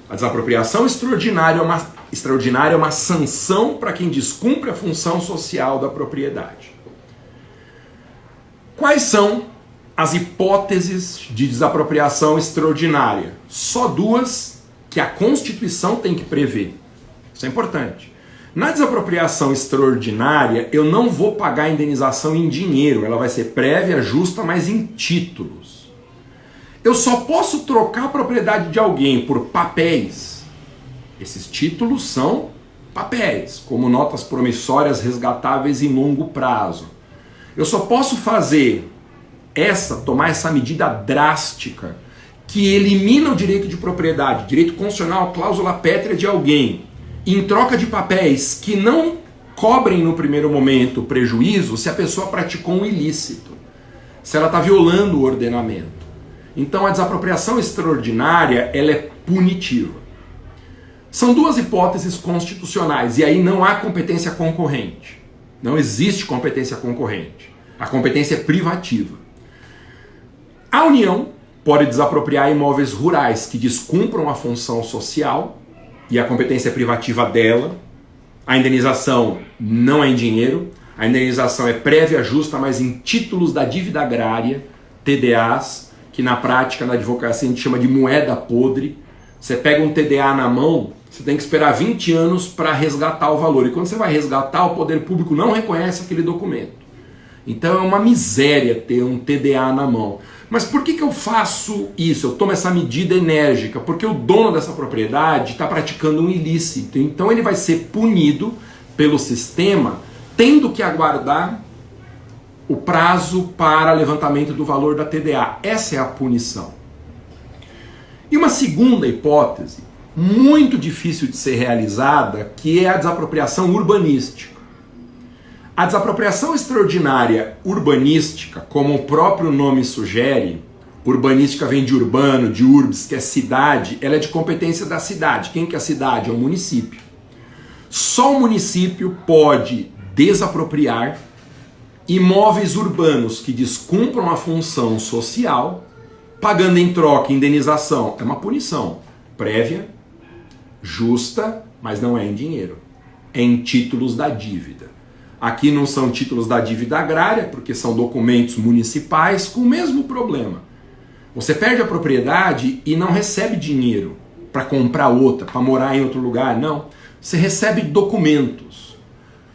[SPEAKER 1] A desapropriação extraordinária é uma sanção para quem descumpre a função social da propriedade. Quais são as hipóteses de desapropriação extraordinária? Só duas que a Constituição tem que prever. Isso é importante. Na desapropriação extraordinária, eu não vou pagar a indenização em dinheiro, ela vai ser prévia, justa, mas em títulos. Eu só posso trocar a propriedade de alguém por papéis. Esses títulos são papéis, como notas promissórias resgatáveis em longo prazo. Eu só posso tomar essa medida drástica que elimina o direito de propriedade, direito constitucional, cláusula pétrea de alguém, em troca de papéis que não cobrem no primeiro momento prejuízo se a pessoa praticou um ilícito, se ela está violando o ordenamento. Então a desapropriação extraordinária ela é punitiva. São duas hipóteses constitucionais e aí não há competência concorrente. Não existe competência concorrente. A competência é privativa. A União pode desapropriar imóveis rurais que descumpram a função social e a competência é privativa dela. A indenização não é em dinheiro. A indenização é prévia, justa, mas em títulos da dívida agrária, TDAs, que na prática, na advocacia, a gente chama de moeda podre. Você pega um TDA na mão, você tem que esperar 20 anos para resgatar o valor. E quando você vai resgatar, o poder público não reconhece aquele documento. Então é uma miséria ter um TDA na mão. Mas por que eu faço isso? Eu tomo essa medida enérgica? Porque o dono dessa propriedade está praticando um ilícito. Então ele vai ser punido pelo sistema, tendo que aguardar o prazo para levantamento do valor da TDA. Essa é a punição. E uma segunda hipótese, muito difícil de ser realizada, que é a desapropriação urbanística. A desapropriação extraordinária urbanística, como o próprio nome sugere, urbanística vem de urbano, de urbs, que é cidade, ela é de competência da cidade. Quem que é a cidade? É o município. Só o município pode desapropriar imóveis urbanos que descumpram a função social, pagando em troca indenização. É uma punição prévia, justa, mas não é em dinheiro. É em títulos da dívida. Aqui não são títulos da dívida agrária, porque são documentos municipais com o mesmo problema. Você perde a propriedade e não recebe dinheiro para comprar outra, para morar em outro lugar, não. Você recebe documentos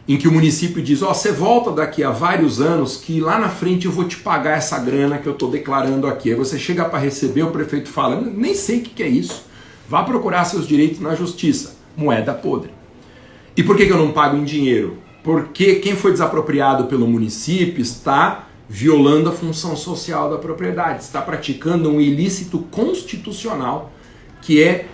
[SPEAKER 1] em que o município diz, você volta daqui a vários anos que lá na frente eu vou te pagar essa grana que eu estou declarando aqui. Aí você chega para receber, o prefeito fala, nem sei o que é isso. Vá procurar seus direitos na justiça. Moeda podre. E por que eu não pago em dinheiro? Porque quem foi desapropriado pelo município está violando a função social da propriedade, está praticando um ilícito constitucional, que é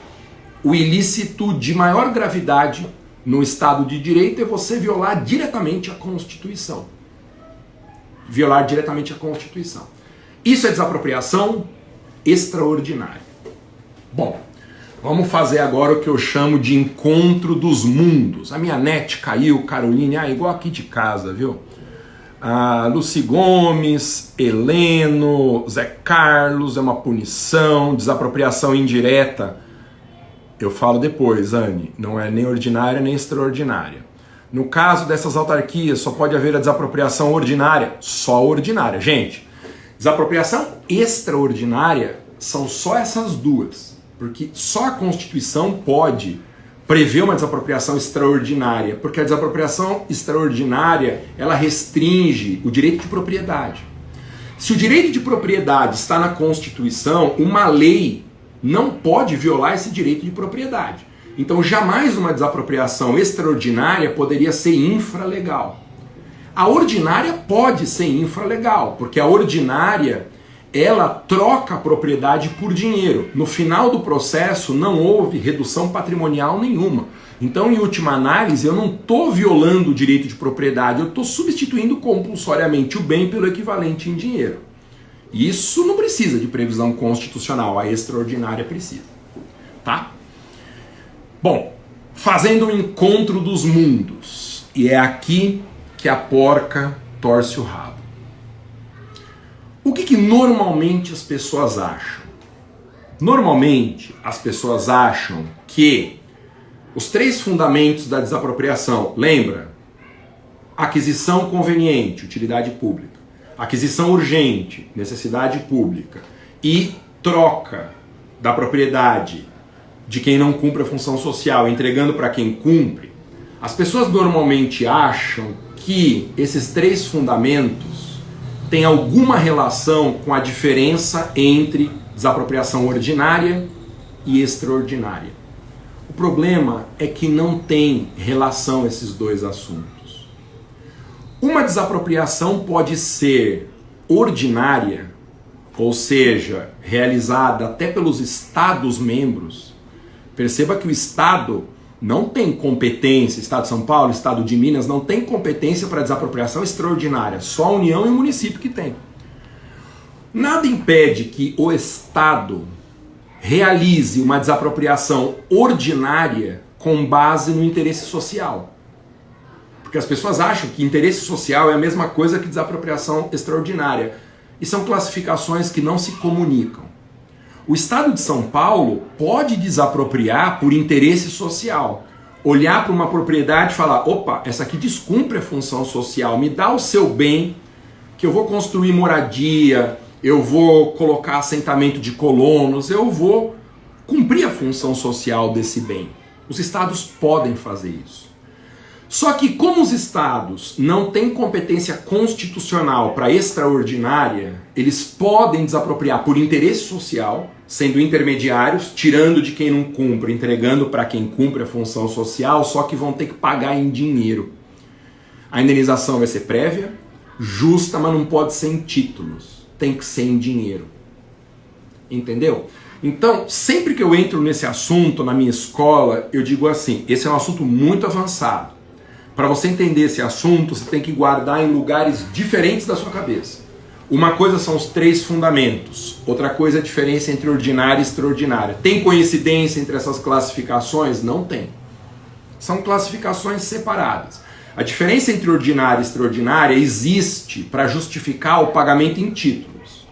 [SPEAKER 1] o ilícito de maior gravidade no Estado de Direito, é você violar diretamente a Constituição. Violar diretamente a Constituição. Isso é desapropriação extraordinária. Bom, vamos fazer agora o que eu chamo de encontro dos mundos. A minha net caiu, Caroline, igual aqui de casa, viu? Luci Gomes, Heleno, Zé Carlos, é uma punição, desapropriação indireta. Eu falo depois, Anne, não é nem ordinária nem extraordinária. No caso dessas autarquias, só pode haver a desapropriação ordinária, só ordinária. Gente, Desapropriação extraordinária são só essas duas, porque só a Constituição pode prever uma desapropriação extraordinária, porque a desapropriação extraordinária, ela restringe o direito de propriedade. Se o direito de propriedade está na Constituição, uma lei não pode violar esse direito de propriedade. Então jamais uma desapropriação extraordinária poderia ser infralegal. A ordinária pode ser infralegal, porque a ordinária ela troca a propriedade por dinheiro. No final do processo não houve redução patrimonial nenhuma. Então, em última análise, eu não estou violando o direito de propriedade, eu estou substituindo compulsoriamente o bem pelo equivalente em dinheiro. Isso não precisa de previsão constitucional, a extraordinária precisa. Tá? Bom, fazendo um encontro dos mundos, e é aqui que a porca torce o rabo. O que normalmente as pessoas acham? Normalmente as pessoas acham que os 3 fundamentos da desapropriação, lembra? Aquisição conveniente, utilidade pública. Aquisição urgente, necessidade pública. E troca da propriedade de quem não cumpre a função social, entregando para quem cumpre. As pessoas normalmente acham que esses 3 fundamentos tem alguma relação com a diferença entre desapropriação ordinária e extraordinária. O problema é que não tem relação esses dois assuntos. Uma desapropriação pode ser ordinária, ou seja, realizada até pelos Estados-membros. Perceba que o Estado não tem competência, Estado de São Paulo, Estado de Minas, não tem competência para desapropriação extraordinária, só a União e o município que tem. Nada impede que o Estado realize uma desapropriação ordinária com base no interesse social. Porque as pessoas acham que interesse social é a mesma coisa que desapropriação extraordinária. E são classificações que não se comunicam. O Estado de São Paulo pode desapropriar por interesse social. Olhar para uma propriedade e falar, opa, essa aqui descumpre a função social, me dá o seu bem, que eu vou construir moradia, eu vou colocar assentamento de colonos, eu vou cumprir a função social desse bem. Os estados podem fazer isso. Só que como os estados não têm competência constitucional para extraordinária, eles podem desapropriar por interesse social, sendo intermediários, tirando de quem não cumpre, entregando para quem cumpre a função social, só que vão ter que pagar em dinheiro. A indenização vai ser prévia, justa, mas não pode ser em títulos, tem que ser em dinheiro. Entendeu? Então, sempre que eu entro nesse assunto na minha escola, eu digo assim, esse é um assunto muito avançado. Para você entender esse assunto, você tem que guardar em lugares diferentes da sua cabeça. Uma coisa são os 3 fundamentos, outra coisa é a diferença entre ordinária e extraordinária. Tem coincidência entre essas classificações? Não tem. São classificações separadas. A diferença entre ordinária e extraordinária existe para justificar o pagamento em títulos.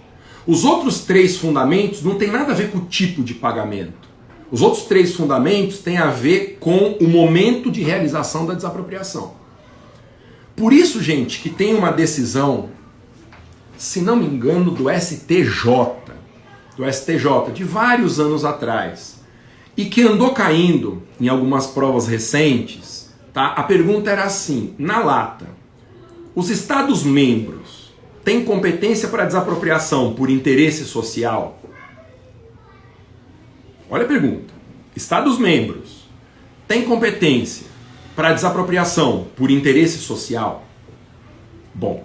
[SPEAKER 1] Os outros 3 fundamentos não tem nada a ver com o tipo de pagamento. Os outros 3 fundamentos têm a ver com o momento de realização da desapropriação. Por isso, gente, que tem uma decisão, se não me engano, do STJ, de vários anos atrás, e que andou caindo em algumas provas recentes, tá? A pergunta era assim, na lata, os Estados-membros têm competência para desapropriação por interesse social? Olha a pergunta. Estados-membros têm competência para desapropriação por interesse social? Bom,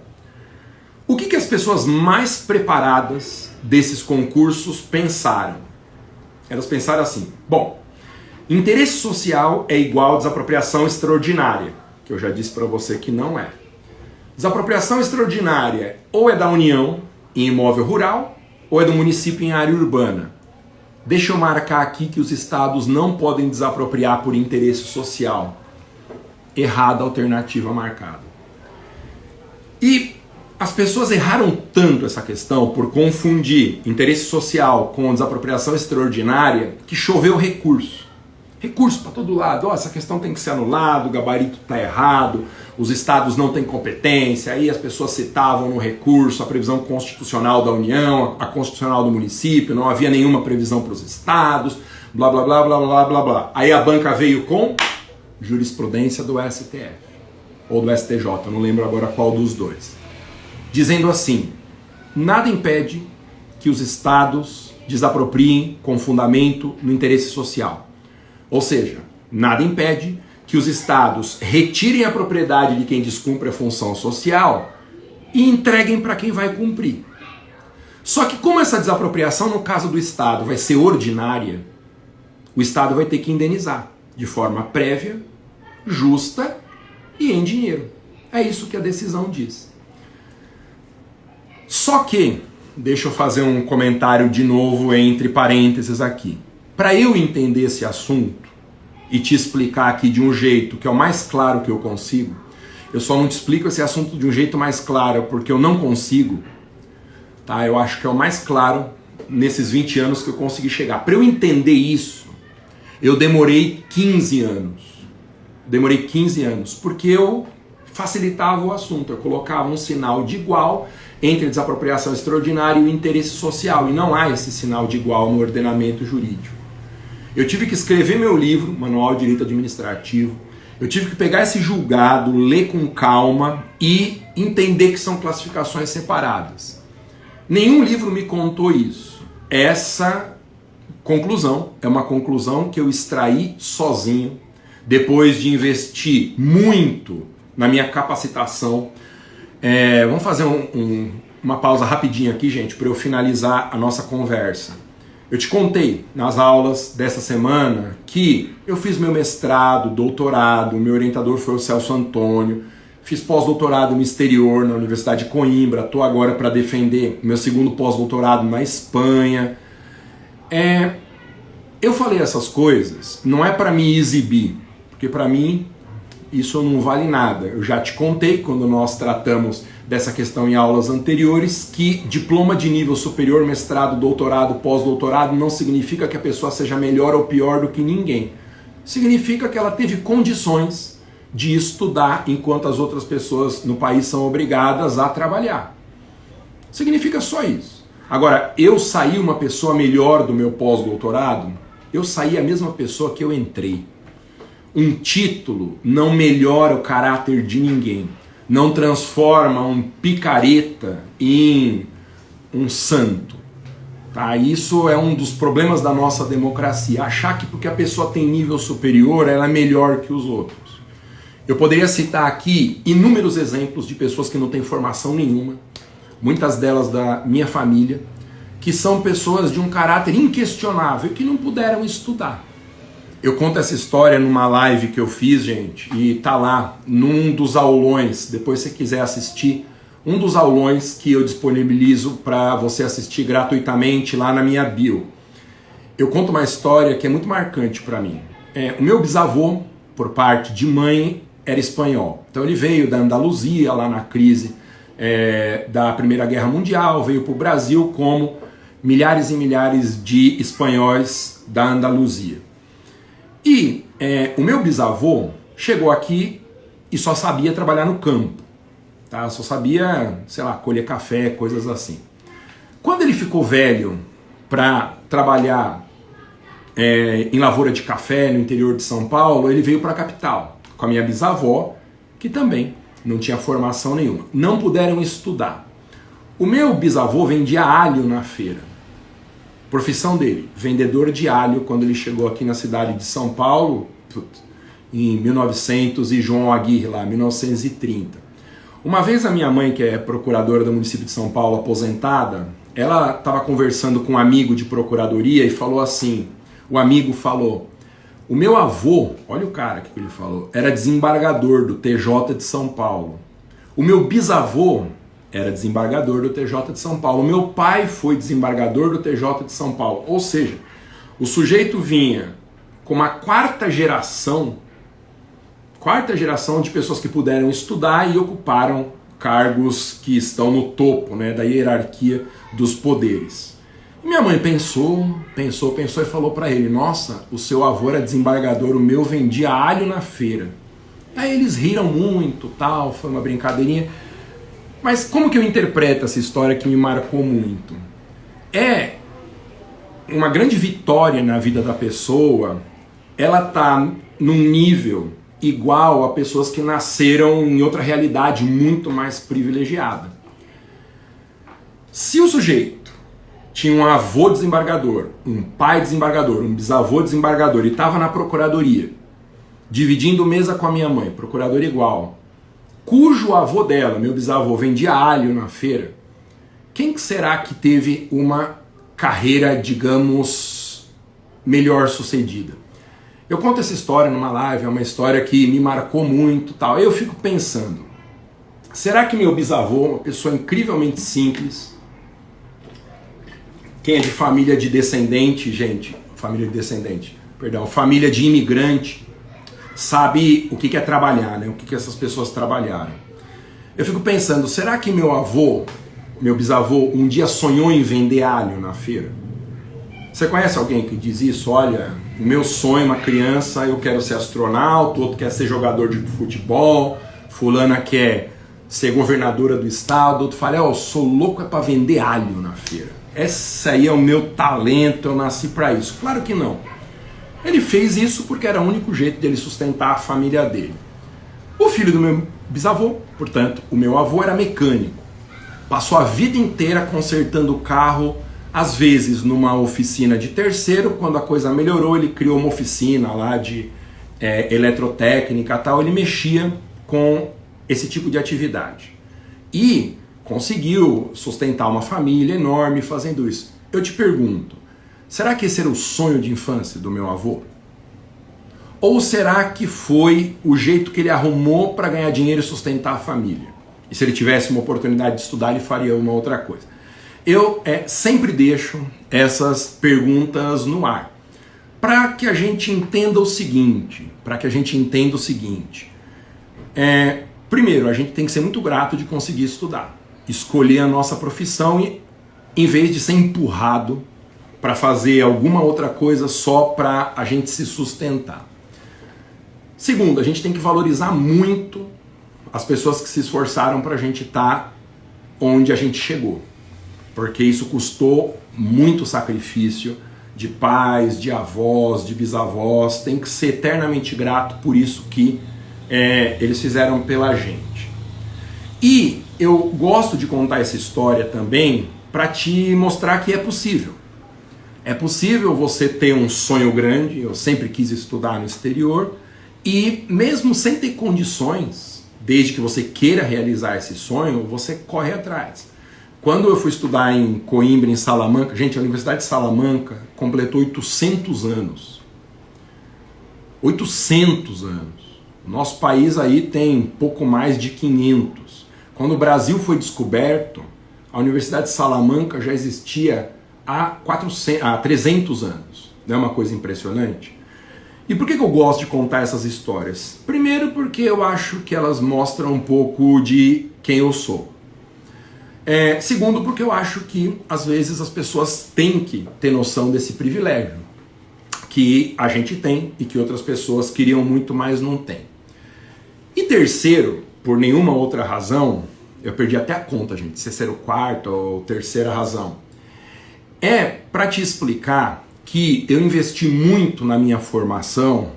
[SPEAKER 1] o que as pessoas mais preparadas desses concursos pensaram? Elas pensaram assim, bom, interesse social é igual a desapropriação extraordinária, que eu já disse para você que não é. Desapropriação extraordinária ou é da União em imóvel rural ou é do município em área urbana. Deixa eu marcar aqui que os estados não podem desapropriar por interesse social. Errada a alternativa marcada. E as pessoas erraram tanto essa questão por confundir interesse social com desapropriação extraordinária que choveu recurso. Recurso para todo lado, essa questão tem que ser anulada, o gabarito está errado, os estados não têm competência, aí as pessoas citavam no recurso a previsão constitucional da União, a constitucional do município, não havia nenhuma previsão para os estados, blá blá blá blá blá blá blá. Aí a banca veio com jurisprudência do STF, ou do STJ, não lembro agora qual dos dois, dizendo assim, nada impede que os estados desapropriem com fundamento no interesse social. Ou seja, nada impede que os estados retirem a propriedade de quem descumpre a função social e entreguem para quem vai cumprir. Só que como essa desapropriação, no caso do estado, vai ser ordinária, o estado vai ter que indenizar de forma prévia, justa e em dinheiro. É isso que a decisão diz. Só que, deixa eu fazer um comentário de novo entre parênteses aqui. Para eu entender esse assunto e te explicar aqui de um jeito que é o mais claro que eu consigo, eu só não te explico esse assunto de um jeito mais claro porque eu não consigo, tá? Eu acho que é o mais claro nesses 20 anos que eu consegui chegar. Para eu entender isso, eu demorei 15 anos. Demorei 15 anos, porque eu facilitava o assunto, eu colocava um sinal de igual entre a desapropriação extraordinária e o interesse social, e não há esse sinal de igual no ordenamento jurídico. Eu tive que escrever meu livro, Manual de Direito Administrativo, eu tive que pegar esse julgado, ler com calma e entender que são classificações separadas. Nenhum livro me contou isso. Essa conclusão é uma conclusão que eu extraí sozinho, depois de investir muito na minha capacitação. Vamos fazer uma pausa rapidinho aqui, gente, para eu finalizar a nossa conversa. Eu te contei nas aulas dessa semana que eu fiz meu mestrado, doutorado, meu orientador foi o Celso Antônio, fiz pós-doutorado no exterior, na Universidade de Coimbra, estou agora para defender meu segundo pós-doutorado na Espanha. Eu falei essas coisas, não é para me exibir, porque para mim isso não vale nada. Eu já te contei quando nós tratamos dessa questão em aulas anteriores que diploma de nível superior, mestrado, doutorado, pós-doutorado não significa que a pessoa seja melhor ou pior do que ninguém. Significa que ela teve condições de estudar enquanto as outras pessoas no país são obrigadas a trabalhar. Significa só isso. Agora, eu saí uma pessoa melhor do meu pós-doutorado? Eu saí a mesma pessoa que eu entrei. Um título não melhora o caráter de ninguém. Não transforma um picareta em um santo. Tá? Isso é um dos problemas da nossa democracia. Achar que porque a pessoa tem nível superior, ela é melhor que os outros. Eu poderia citar aqui inúmeros exemplos de pessoas que não têm formação nenhuma, muitas delas da minha família, que são pessoas de um caráter inquestionável que não puderam estudar. Eu conto essa história numa live que eu fiz, gente, e tá lá num dos aulões, depois se você quiser assistir, um dos aulões que eu disponibilizo para você assistir gratuitamente lá na minha bio. Eu conto uma história que é muito marcante para mim. O meu bisavô, por parte de mãe, era espanhol. Então ele veio da Andaluzia, lá na crise da Primeira Guerra Mundial, veio para o Brasil como milhares e milhares de espanhóis da Andaluzia. E o meu bisavô chegou aqui e só sabia trabalhar no campo, tá? Só sabia, sei lá, colher café, coisas assim. Quando ele ficou velho para trabalhar em lavoura de café no interior de São Paulo, ele veio para a capital com a minha bisavó, que também não tinha formação nenhuma. Não puderam estudar. O meu bisavô vendia alho na feira. Profissão dele, vendedor de alho, quando ele chegou aqui na cidade de São Paulo, em 1900, e João Aguirre lá, 1930. Uma vez a minha mãe, que é procuradora do município de São Paulo, aposentada, ela estava conversando com um amigo de procuradoria e falou assim, o amigo falou, o meu avô, olha o cara que ele falou, era desembargador do TJ de São Paulo. O meu bisavô era desembargador do TJ de São Paulo. O meu pai foi desembargador do TJ de São Paulo. Ou seja, o sujeito vinha com uma quarta geração de pessoas que puderam estudar e ocuparam cargos que estão no topo, né, da hierarquia dos poderes. Minha mãe pensou e falou para ele: nossa, o seu avô era desembargador, o meu vendia alho na feira. Aí eles riram muito, tal, foi uma brincadeirinha. Mas como que eu interpreto essa história que me marcou muito? É uma grande vitória na vida da pessoa, ela tá num nível igual a pessoas que nasceram em outra realidade muito mais privilegiada. Se o sujeito tinha um avô desembargador, um pai desembargador, um bisavô desembargador e estava na procuradoria, dividindo mesa com a minha mãe, procurador igual, cujo avô dela, meu bisavô, vendia alho na feira, quem será que teve uma carreira, digamos, melhor sucedida? Eu conto essa história numa live, é uma história que me marcou muito, tal. Eu fico pensando, será que meu bisavô, uma pessoa incrivelmente simples, quem é de família de descendente, gente, família de imigrante, sabe o que é trabalhar, né? O que essas pessoas trabalharam. Eu fico pensando, será que meu bisavô, um dia sonhou em vender alho na feira? Você conhece alguém que diz isso? Olha, o meu sonho, uma criança, eu quero ser astronauta, outro quer ser jogador de futebol, fulana quer ser governadora do estado, outro fala, eu sou louco para vender alho na feira. Esse aí é o meu talento, eu nasci para isso. Claro que não. Ele fez isso porque era o único jeito de ele sustentar a família dele. O filho do meu bisavô, portanto, o meu avô, era mecânico. Passou a vida inteira consertando o carro, às vezes numa oficina de terceiro. Quando a coisa melhorou, ele criou uma oficina lá de eletrotécnica e tal. Ele mexia com esse tipo de atividade. E conseguiu sustentar uma família enorme fazendo isso. Eu te pergunto, será que esse era o sonho de infância do meu avô? Ou será que foi o jeito que ele arrumou para ganhar dinheiro e sustentar a família? E se ele tivesse uma oportunidade de estudar, ele faria uma outra coisa. Eu sempre deixo essas perguntas no ar, para que a gente entenda o seguinte, primeiro, a gente tem que ser muito grato de conseguir estudar, escolher a nossa profissão e, em vez de ser empurrado para fazer alguma outra coisa só para a gente se sustentar. Segundo, a gente tem que valorizar muito as pessoas que se esforçaram para a gente estar onde a gente chegou. Porque isso custou muito sacrifício de pais, de avós, de bisavós. Tem que ser eternamente grato por isso que eles fizeram pela gente. E eu gosto de contar essa história também para te mostrar que é possível. É possível você ter um sonho grande. Eu sempre quis estudar no exterior. E mesmo sem ter condições, desde que você queira realizar esse sonho, você corre atrás. Quando eu fui estudar em Coimbra, em Salamanca, gente, a Universidade de Salamanca completou 800 anos. 800 anos. O nosso país aí tem pouco mais de 500. Quando o Brasil foi descoberto, a Universidade de Salamanca já existia há 300 anos. Não é uma coisa impressionante? E por que eu gosto de contar essas histórias? Primeiro porque eu acho que elas mostram um pouco de quem eu sou. Segundo porque eu acho que às vezes as pessoas têm que ter noção desse privilégio que a gente tem e que outras pessoas queriam muito, mas não têm. E terceiro, por nenhuma outra razão, eu perdi até a conta, gente, se era o quarto ou terceira razão, é para te explicar que eu investi muito na minha formação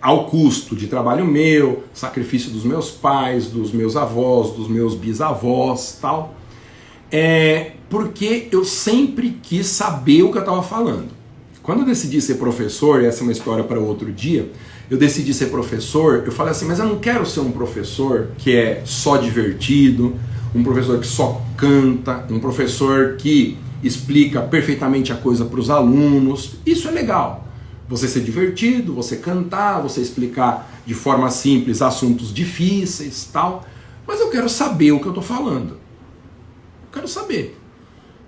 [SPEAKER 1] ao custo de trabalho meu, sacrifício dos meus pais, dos meus avós, dos meus bisavós, tal. Porque eu sempre quis saber o que eu estava falando. Quando eu decidi ser professor, e essa é uma história para outro dia, eu decidi ser professor, eu falei assim, mas eu não quero ser um professor que é só divertido, um professor que só canta, um professor que explica perfeitamente a coisa para os alunos. Isso é legal. Você ser divertido, você cantar, você explicar de forma simples assuntos difíceis, tal. Mas eu quero saber o que eu estou falando. Eu quero saber.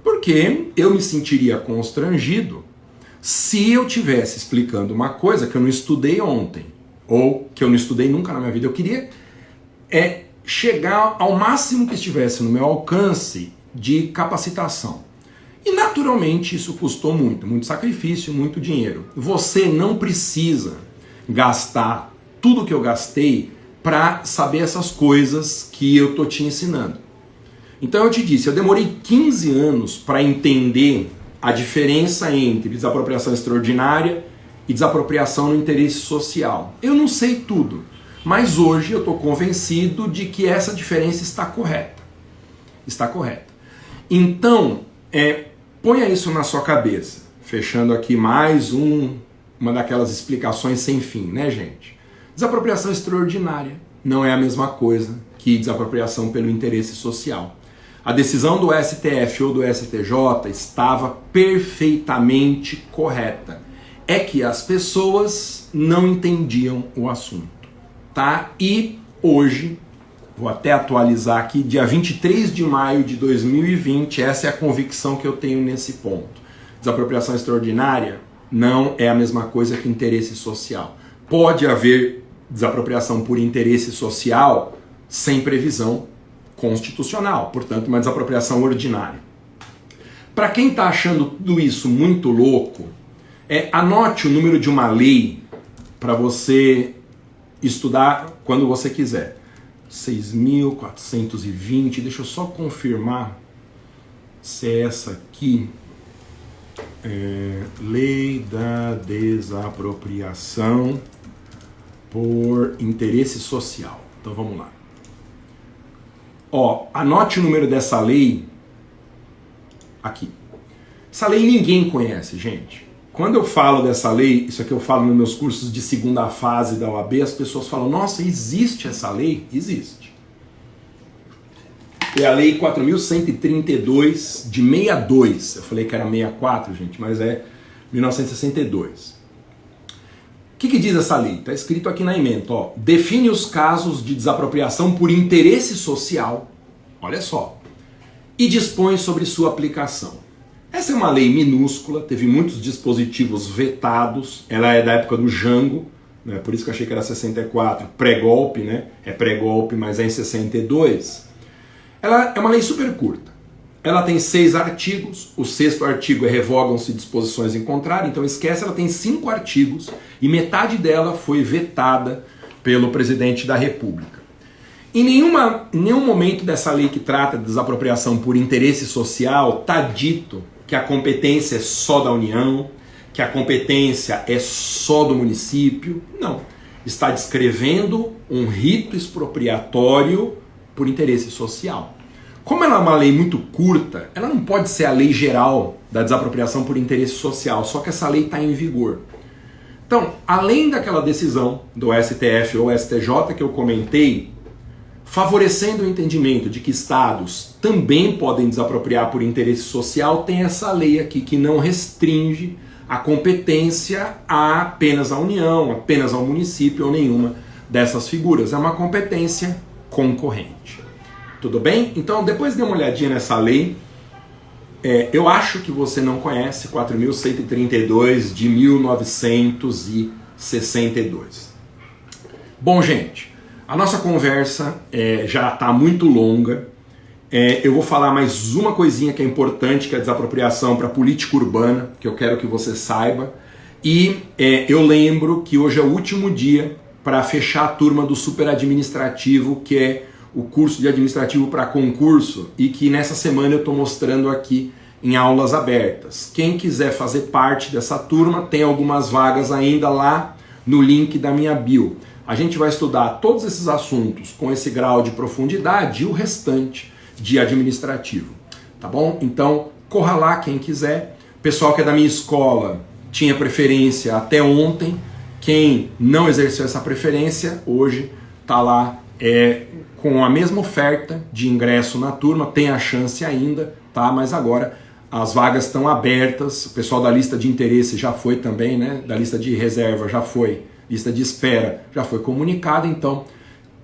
[SPEAKER 1] Porque eu me sentiria constrangido se eu estivesse explicando uma coisa que eu não estudei ontem, ou que eu não estudei nunca na minha vida. Eu queria chegar ao máximo que estivesse no meu alcance de capacitação. E naturalmente isso custou muito, muito sacrifício, muito dinheiro. Você não precisa gastar tudo que eu gastei para saber essas coisas que eu tô te ensinando. Então eu te disse, eu demorei 15 anos para entender a diferença entre desapropriação extraordinária e desapropriação no interesse social. Eu não sei tudo, mas hoje eu estou convencido de que essa diferença está correta. Está correta. Então, ponha isso na sua cabeça. Fechando aqui mais uma daquelas explicações sem fim, né, gente? Desapropriação extraordinária não é a mesma coisa que desapropriação pelo interesse social. A decisão do STF ou do STJ estava perfeitamente correta. É que as pessoas não entendiam o assunto, tá? E hoje, vou até atualizar aqui, dia 23 de maio de 2020, essa é a convicção que eu tenho nesse ponto. Desapropriação extraordinária não é a mesma coisa que interesse social. Pode haver desapropriação por interesse social sem previsão constitucional, portanto, uma desapropriação ordinária. Para quem está achando tudo isso muito louco, anote o número de uma lei para você estudar quando você quiser. 6.420, deixa eu só confirmar se é essa aqui. Lei da desapropriação por interesse social. Então vamos lá. Anote o número dessa lei aqui. Essa lei ninguém conhece, gente. Quando eu falo dessa lei, isso aqui eu falo nos meus cursos de segunda fase da OAB, as pessoas falam, nossa, existe essa lei? Existe. É a lei 4.132 de 62. Eu falei que era 64, gente, mas é 1962. O que diz essa lei? Está escrito aqui na ementa, define os casos de desapropriação por interesse social, olha só, e dispõe sobre sua aplicação. Essa é uma lei minúscula, teve muitos dispositivos vetados, ela é da época do Jango, né? Por isso que eu achei que era 64, pré-golpe, né? É pré-golpe, mas é em 62. Ela é uma lei super curta. Ela tem 6 artigos, o 6º artigo é revogam-se disposições em contrário, então esquece, ela tem 5 artigos e metade dela foi vetada pelo presidente da República. Em nenhum momento dessa lei que trata de desapropriação por interesse social está dito que a competência é só da União, que a competência é só do município. Não. Está descrevendo um rito expropriatório por interesse social. Como ela é uma lei muito curta, ela não pode ser a lei geral da desapropriação por interesse social, só que essa lei está em vigor. Então, além daquela decisão do STF ou STJ que eu comentei, favorecendo o entendimento de que estados também podem desapropriar por interesse social, tem essa lei aqui que não restringe a competência a apenas à União, apenas ao município ou nenhuma dessas figuras. É uma competência concorrente. Tudo bem? Então, depois dê uma olhadinha nessa lei. Eu acho que você não conhece 4.132 de 1962. Bom, gente, a nossa conversa já está muito longa. Eu vou falar mais uma coisinha que é importante, que é a desapropriação para política urbana, que eu quero que você saiba. E eu lembro que hoje é o último dia para fechar a turma do super administrativo, que é o curso de administrativo para concurso, e que nessa semana eu estou mostrando aqui em aulas abertas. Quem quiser fazer parte dessa turma, tem algumas vagas ainda lá no link da minha bio. A gente vai estudar todos esses assuntos com esse grau de profundidade e o restante de administrativo, tá bom? Então, corra lá quem quiser. O pessoal que é da minha escola tinha preferência até ontem. Quem não exerceu essa preferência, hoje está lá com a mesma oferta de ingresso na turma, tem a chance ainda, tá? Mas agora as vagas estão abertas, o pessoal da lista de interesse já foi também, né? Da lista de reserva já foi, lista de espera já foi comunicada, então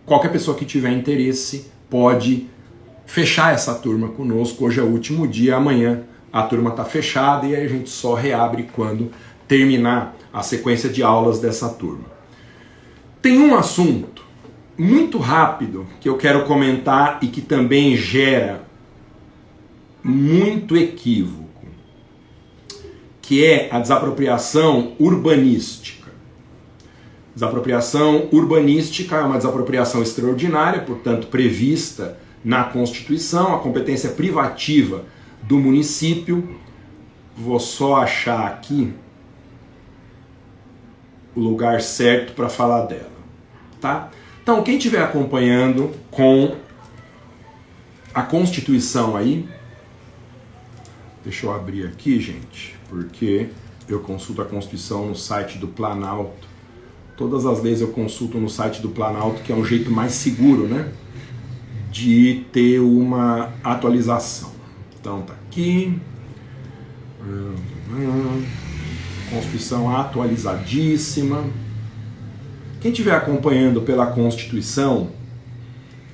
[SPEAKER 1] qualquer pessoa que tiver interesse pode fechar essa turma conosco. Hoje é o último dia, amanhã a turma está fechada e aí a gente só reabre quando terminar a sequência de aulas dessa turma. Tem um assunto muito rápido que eu quero comentar e que também gera muito equívoco. que é a desapropriação urbanística. Desapropriação urbanística é uma desapropriação extraordinária, portanto prevista na Constituição, a competência privativa do município. Vou só achar aqui o lugar certo para falar dela, tá? Então, quem estiver acompanhando com a Constituição aí, deixa eu abrir aqui, gente, porque eu consulto a Constituição no site do Planalto. Todas as leis eu consulto no site do Planalto, que é um jeito mais seguro, né, de ter uma atualização. Então, tá aqui. Constituição atualizadíssima. Quem estiver acompanhando pela Constituição,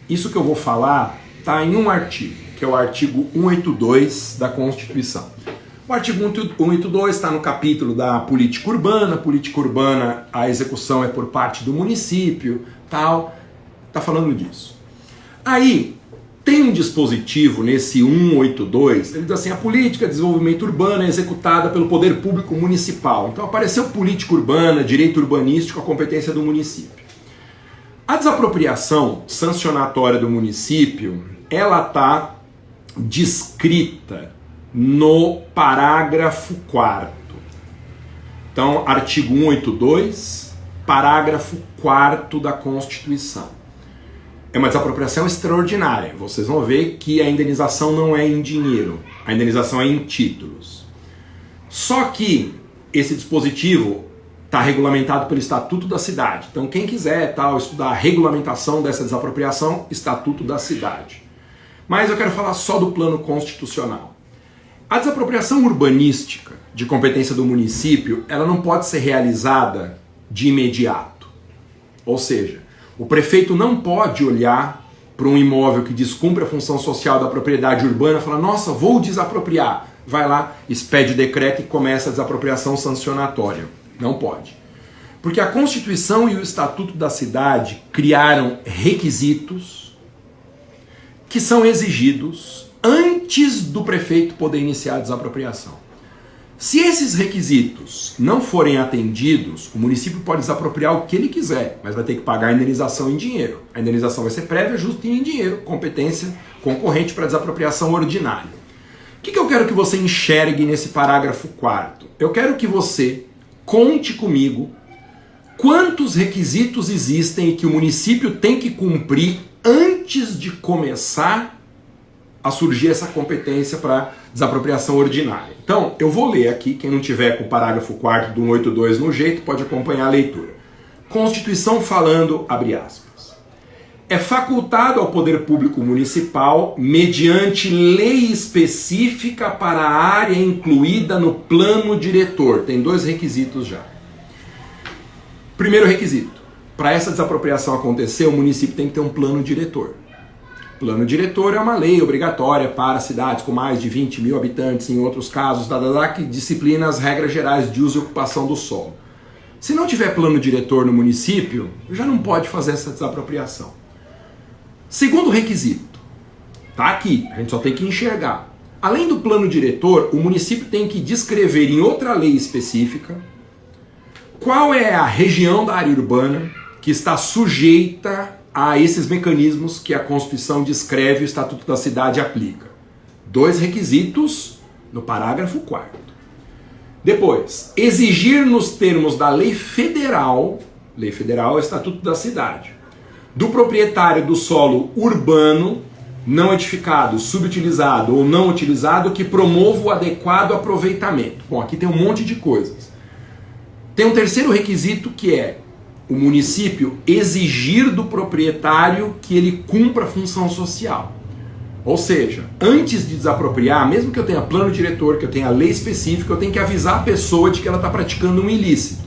[SPEAKER 1] isso que eu vou falar está em um artigo, que é o artigo 182 da Constituição. O artigo 182 está no capítulo da política urbana. Política urbana, a execução é por parte do município, tal. Está falando disso. Aí, tem um dispositivo nesse 182, ele diz assim: a política de desenvolvimento urbano é executada pelo poder público municipal. Então apareceu política urbana, direito urbanístico, a competência do município. A desapropriação sancionatória do município, ela está descrita no parágrafo 4º. Então, artigo 182, parágrafo 4º da Constituição. É uma desapropriação extraordinária. Vocês vão ver que a indenização não é em dinheiro, a indenização é em títulos. Só que esse dispositivo está regulamentado pelo Estatuto da Cidade. Então quem quiser estudar a regulamentação dessa desapropriação, Estatuto da Cidade. Mas eu quero falar só do plano constitucional. A desapropriação urbanística de competência do município, ela não pode ser realizada de imediato. Ou seja, o prefeito não pode olhar para um imóvel que descumpre a função social da propriedade urbana e falar: nossa, vou desapropriar. Vai lá, expede decreto e começa a desapropriação sancionatória. Não pode. Porque a Constituição e o Estatuto da Cidade criaram requisitos que são exigidos antes do prefeito poder iniciar a desapropriação. Se esses requisitos não forem atendidos, o município pode desapropriar o que ele quiser, mas vai ter que pagar a indenização em dinheiro. A indenização vai ser prévia, justa e em dinheiro, competência concorrente para desapropriação ordinária. O que eu quero que você enxergue nesse parágrafo 4º? Eu quero que você conte comigo quantos requisitos existem e que o município tem que cumprir antes de começar a surgir essa competência para desapropriação ordinária. Então, eu vou ler aqui, quem não tiver com o parágrafo 4º do 182 no jeito, pode acompanhar a leitura. Constituição falando, abre aspas, é facultado ao poder público municipal, mediante lei específica para a área incluída no plano diretor. Tem 2 requisitos já. Primeiro requisito, para essa desapropriação acontecer, o município tem que ter um plano diretor. Plano diretor é uma lei obrigatória para cidades com mais de 20 mil habitantes, em outros casos, que disciplina as regras gerais de uso e ocupação do solo. Se não tiver plano diretor no município, já não pode fazer essa desapropriação. Segundo requisito, tá aqui, a gente só tem que enxergar. Além do plano diretor, o município tem que descrever em outra lei específica qual é a região da área urbana que está sujeita a esses mecanismos que a Constituição descreve e o Estatuto da Cidade aplica. 2 requisitos no parágrafo 4º. Depois, exigir nos termos da lei federal é o Estatuto da Cidade, do proprietário do solo urbano não edificado, subutilizado ou não utilizado que promova o adequado aproveitamento. Bom, aqui tem um monte de coisas. Tem um terceiro requisito que é o município exigir do proprietário que ele cumpra a função social. Ou seja, antes de desapropriar, mesmo que eu tenha plano diretor, que eu tenha lei específica, eu tenho que avisar a pessoa de que ela está praticando um ilícito.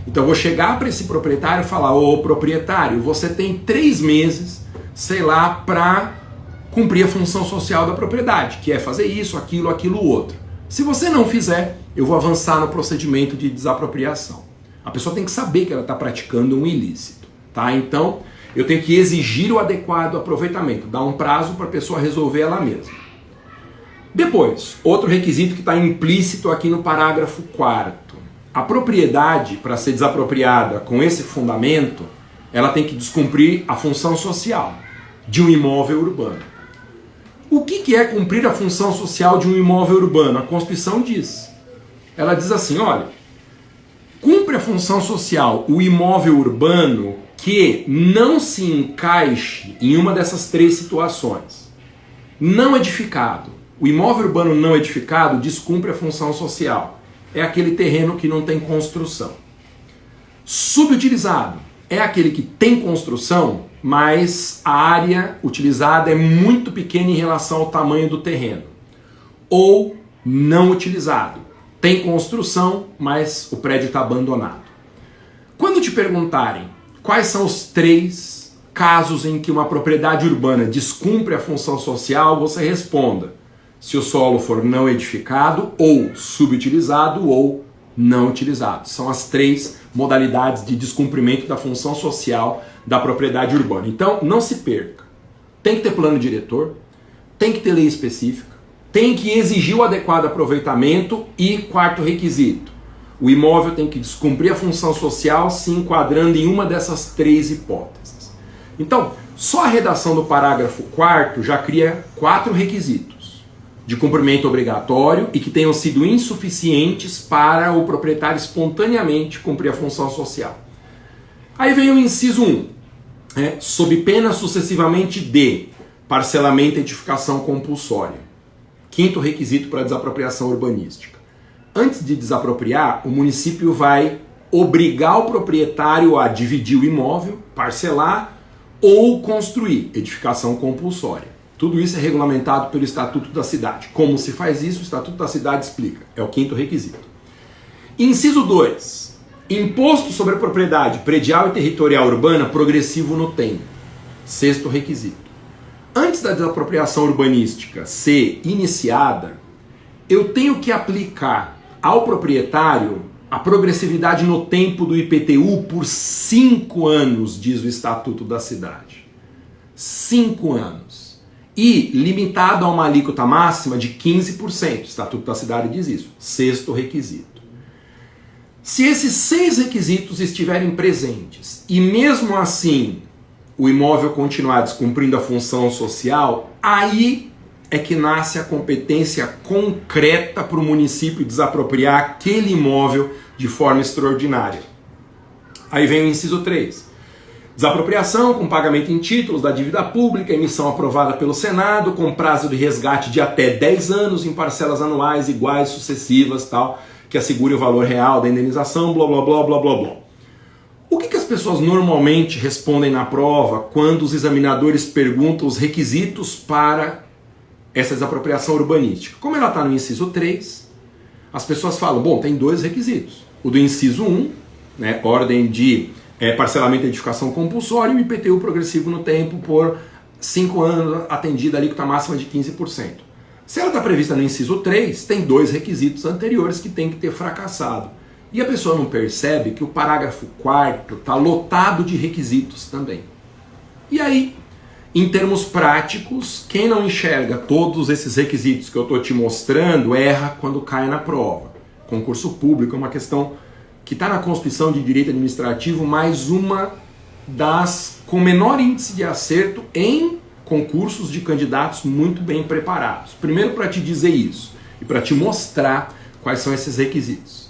[SPEAKER 1] Então eu vou chegar para esse proprietário e falar: ô proprietário, você tem 3 meses, sei lá, para cumprir a função social da propriedade, que é fazer isso, aquilo, outro. Se você não fizer, eu vou avançar no procedimento de desapropriação. A pessoa tem que saber que ela está praticando um ilícito, tá? Então, eu tenho que exigir o adequado aproveitamento, dar um prazo para a pessoa resolver ela mesma. Depois, outro requisito que está implícito aqui no parágrafo 4º. A propriedade, para ser desapropriada com esse fundamento, ela tem que descumprir a função social de um imóvel urbano. O que é cumprir a função social de um imóvel urbano? A Constituição diz. Ela diz assim, olha, cumpre a função social o imóvel urbano que não se encaixe em uma dessas três situações. Não edificado. O imóvel urbano não edificado descumpre a função social. É aquele terreno que não tem construção. Subutilizado é aquele que tem construção, mas a área utilizada é muito pequena em relação ao tamanho do terreno. Ou não utilizado. Tem construção, mas o prédio está abandonado. Quando te perguntarem quais são os 3 casos em que uma propriedade urbana descumpre a função social, você responda se o solo for não edificado, ou subutilizado, ou não utilizado. São as 3 modalidades de descumprimento da função social da propriedade urbana. Então, não se perca. Tem que ter plano diretor, tem que ter lei específica, tem que exigir o adequado aproveitamento e, 4º requisito, o imóvel tem que descumprir a função social se enquadrando em uma dessas 3 hipóteses. Então, só a redação do parágrafo 4º já cria 4 requisitos de cumprimento obrigatório e que tenham sido insuficientes para o proprietário espontaneamente cumprir a função social. Aí vem o inciso 1, sob pena sucessivamente de parcelamento e edificação compulsória. 5º requisito para desapropriação urbanística. Antes de desapropriar, o município vai obrigar o proprietário a dividir o imóvel, parcelar ou construir, edificação compulsória. Tudo isso é regulamentado pelo Estatuto da Cidade. Como se faz isso? O Estatuto da Cidade explica. É o 5º requisito. Inciso 2. Imposto sobre a propriedade predial e territorial urbana progressivo no tempo. 6º requisito. Antes da desapropriação urbanística ser iniciada, eu tenho que aplicar ao proprietário a progressividade no tempo do IPTU por 5 anos, diz o Estatuto da Cidade. 5 anos. E limitado a uma alíquota máxima de 15%. O Estatuto da Cidade diz isso. 6º requisito. Se esses 6 requisitos estiverem presentes e mesmo assim o imóvel continuar descumprindo a função social, aí é que nasce a competência concreta para o município desapropriar aquele imóvel de forma extraordinária. Aí vem o inciso 3. Desapropriação com pagamento em títulos da dívida pública, emissão aprovada pelo Senado, com prazo de resgate de até 10 anos, em parcelas anuais iguais, sucessivas, tal, que assegure o valor real da indenização, blá blá blá blá blá blá. O que as pessoas normalmente respondem na prova quando os examinadores perguntam os requisitos para essa desapropriação urbanística? Como ela está no inciso 3, as pessoas falam, bom, tem 2 requisitos. O do inciso 1, ordem de parcelamento e edificação compulsória, e o IPTU progressivo no tempo por 5 anos, atendida a alíquota máxima de 15%. Se ela está prevista no inciso 3, tem 2 requisitos anteriores que tem que ter fracassado. E a pessoa não percebe que o parágrafo 4º está lotado de requisitos também. E aí, em termos práticos, quem não enxerga todos esses requisitos que eu estou te mostrando, erra quando cai na prova. Concurso público é uma questão que está na Constituição de Direito Administrativo, mais uma das com menor índice de acerto em concursos de candidatos muito bem preparados. Primeiro, para te dizer isso e para te mostrar quais são esses requisitos.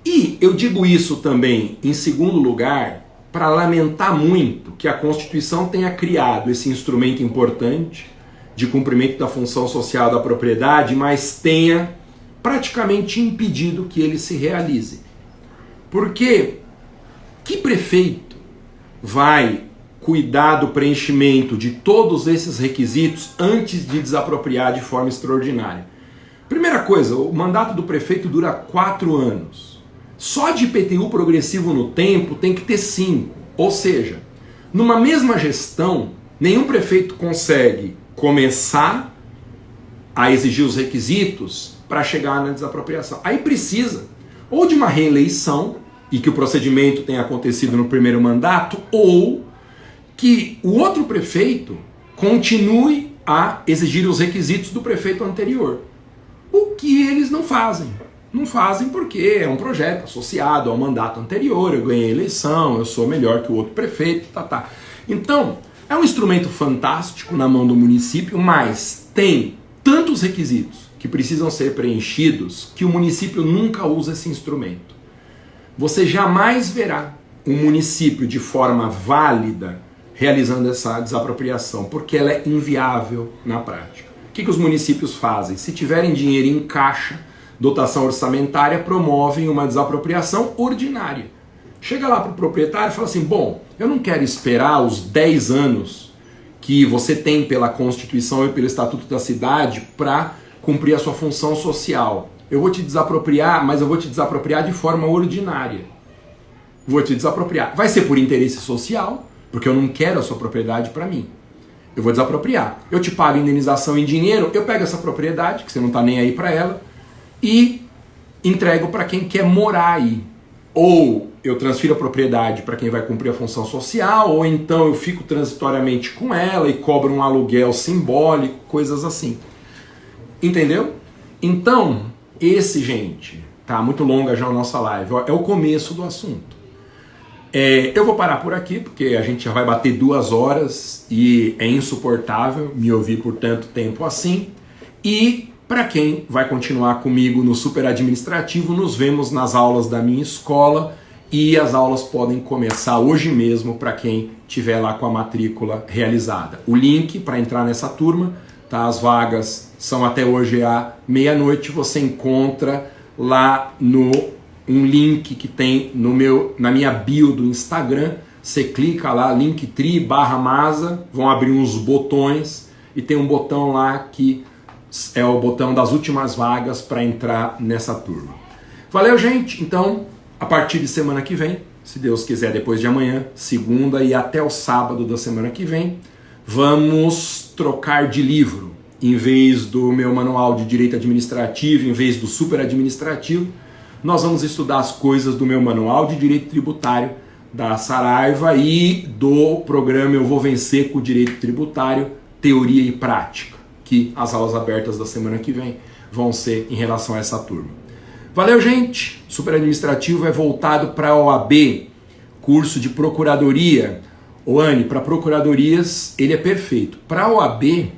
[SPEAKER 1] E eu digo isso também, em segundo lugar, para lamentar muito que a Constituição tenha criado esse instrumento importante de cumprimento da função social da propriedade, mas tenha praticamente impedido que ele se realize. Porque que prefeito vai cuidar do preenchimento de todos esses requisitos antes de desapropriar de forma extraordinária? Primeira coisa, o mandato do prefeito dura 4 anos. Só de IPTU progressivo no tempo tem que ter 5. Ou seja, numa mesma gestão, nenhum prefeito consegue começar a exigir os requisitos para chegar na desapropriação. Aí precisa ou de uma reeleição, e que o procedimento tenha acontecido no primeiro mandato, ou que o outro prefeito continue a exigir os requisitos do prefeito anterior. O que eles não fazem. Não fazem porque é um projeto associado ao mandato anterior, eu ganhei a eleição, eu sou melhor que o outro prefeito, tá. Então, é um instrumento fantástico na mão do município, mas tem tantos requisitos que precisam ser preenchidos que o município nunca usa esse instrumento. Você jamais verá um município de forma válida realizando essa desapropriação, porque ela é inviável na prática. O que os municípios fazem? Se tiverem dinheiro em caixa, dotação orçamentária, promovem uma desapropriação ordinária. Chega lá para o proprietário e fala assim, bom, eu não quero esperar os 10 anos que você tem pela Constituição e pelo Estatuto da Cidade para cumprir a sua função social. Eu vou te desapropriar, mas eu vou te desapropriar de forma ordinária. Vou te desapropriar. Vai ser por interesse social, porque eu não quero a sua propriedade para mim. Eu vou desapropriar. Eu te pago indenização em dinheiro, eu pego essa propriedade, que você não está nem aí para ela, e entrego para quem quer morar aí. Ou eu transfiro a propriedade para quem vai cumprir a função social, ou então eu fico transitoriamente com ela e cobro um aluguel simbólico, coisas assim. Entendeu? Então, gente, tá muito longa já a nossa live, é o começo do assunto. Eu vou parar por aqui, porque a gente já vai bater 2 horas e é insuportável me ouvir por tanto tempo assim. E para quem vai continuar comigo no Super Administrativo, nos vemos nas aulas da minha escola e as aulas podem começar hoje mesmo para quem tiver lá com a matrícula realizada. O link para entrar nessa turma, tá? As vagas são até hoje à meia-noite, você encontra lá no um link que tem na minha bio do Instagram. Você clica lá, linktree/Masa, vão abrir uns botões e tem um botão lá que é o botão das últimas vagas para entrar nessa turma. Valeu, gente! Então, a partir de semana que vem, se Deus quiser, depois de amanhã, segunda e até o sábado da semana que vem, vamos trocar de livro. Em vez do meu manual de direito administrativo, em vez do super administrativo, nós vamos estudar as coisas do meu manual de direito tributário da Saraiva e do programa Eu Vou Vencer com o Direito Tributário, Teoria e Prática, que as aulas abertas da semana que vem vão ser em relação a essa turma. Valeu, gente! Super Administrativo é voltado para a OAB, curso de Procuradoria. Anne, para Procuradorias ele é perfeito. Para a OAB,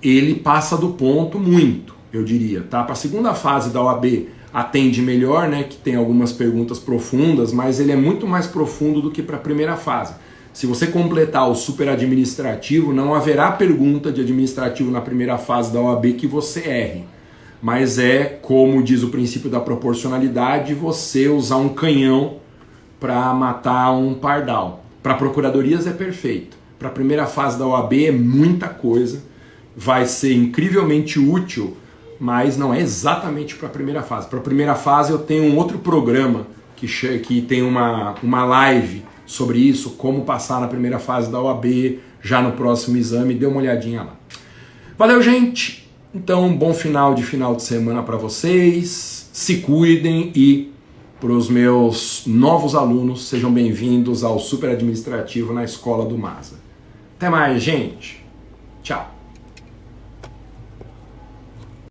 [SPEAKER 1] ele passa do ponto muito, eu diria, tá? Para a segunda fase da OAB, atende melhor, né, que tem algumas perguntas profundas, mas ele é muito mais profundo do que para a primeira fase. Se você completar o super administrativo, não haverá pergunta de administrativo na primeira fase da OAB que você erre. Mas é, como diz o princípio da proporcionalidade, você usar um canhão para matar um pardal. Para procuradorias é perfeito. Para a primeira fase da OAB é muita coisa, vai ser incrivelmente útil, mas não é exatamente para a primeira fase. Para a primeira fase eu tenho um outro programa que tem uma live sobre isso, como passar na primeira fase da OAB, já no próximo exame, dê uma olhadinha lá. Valeu, gente! Então, bom final de semana para vocês, se cuidem e para os meus novos alunos, sejam bem-vindos ao Super Administrativo na Escola do Masa. Até mais, gente! Tchau!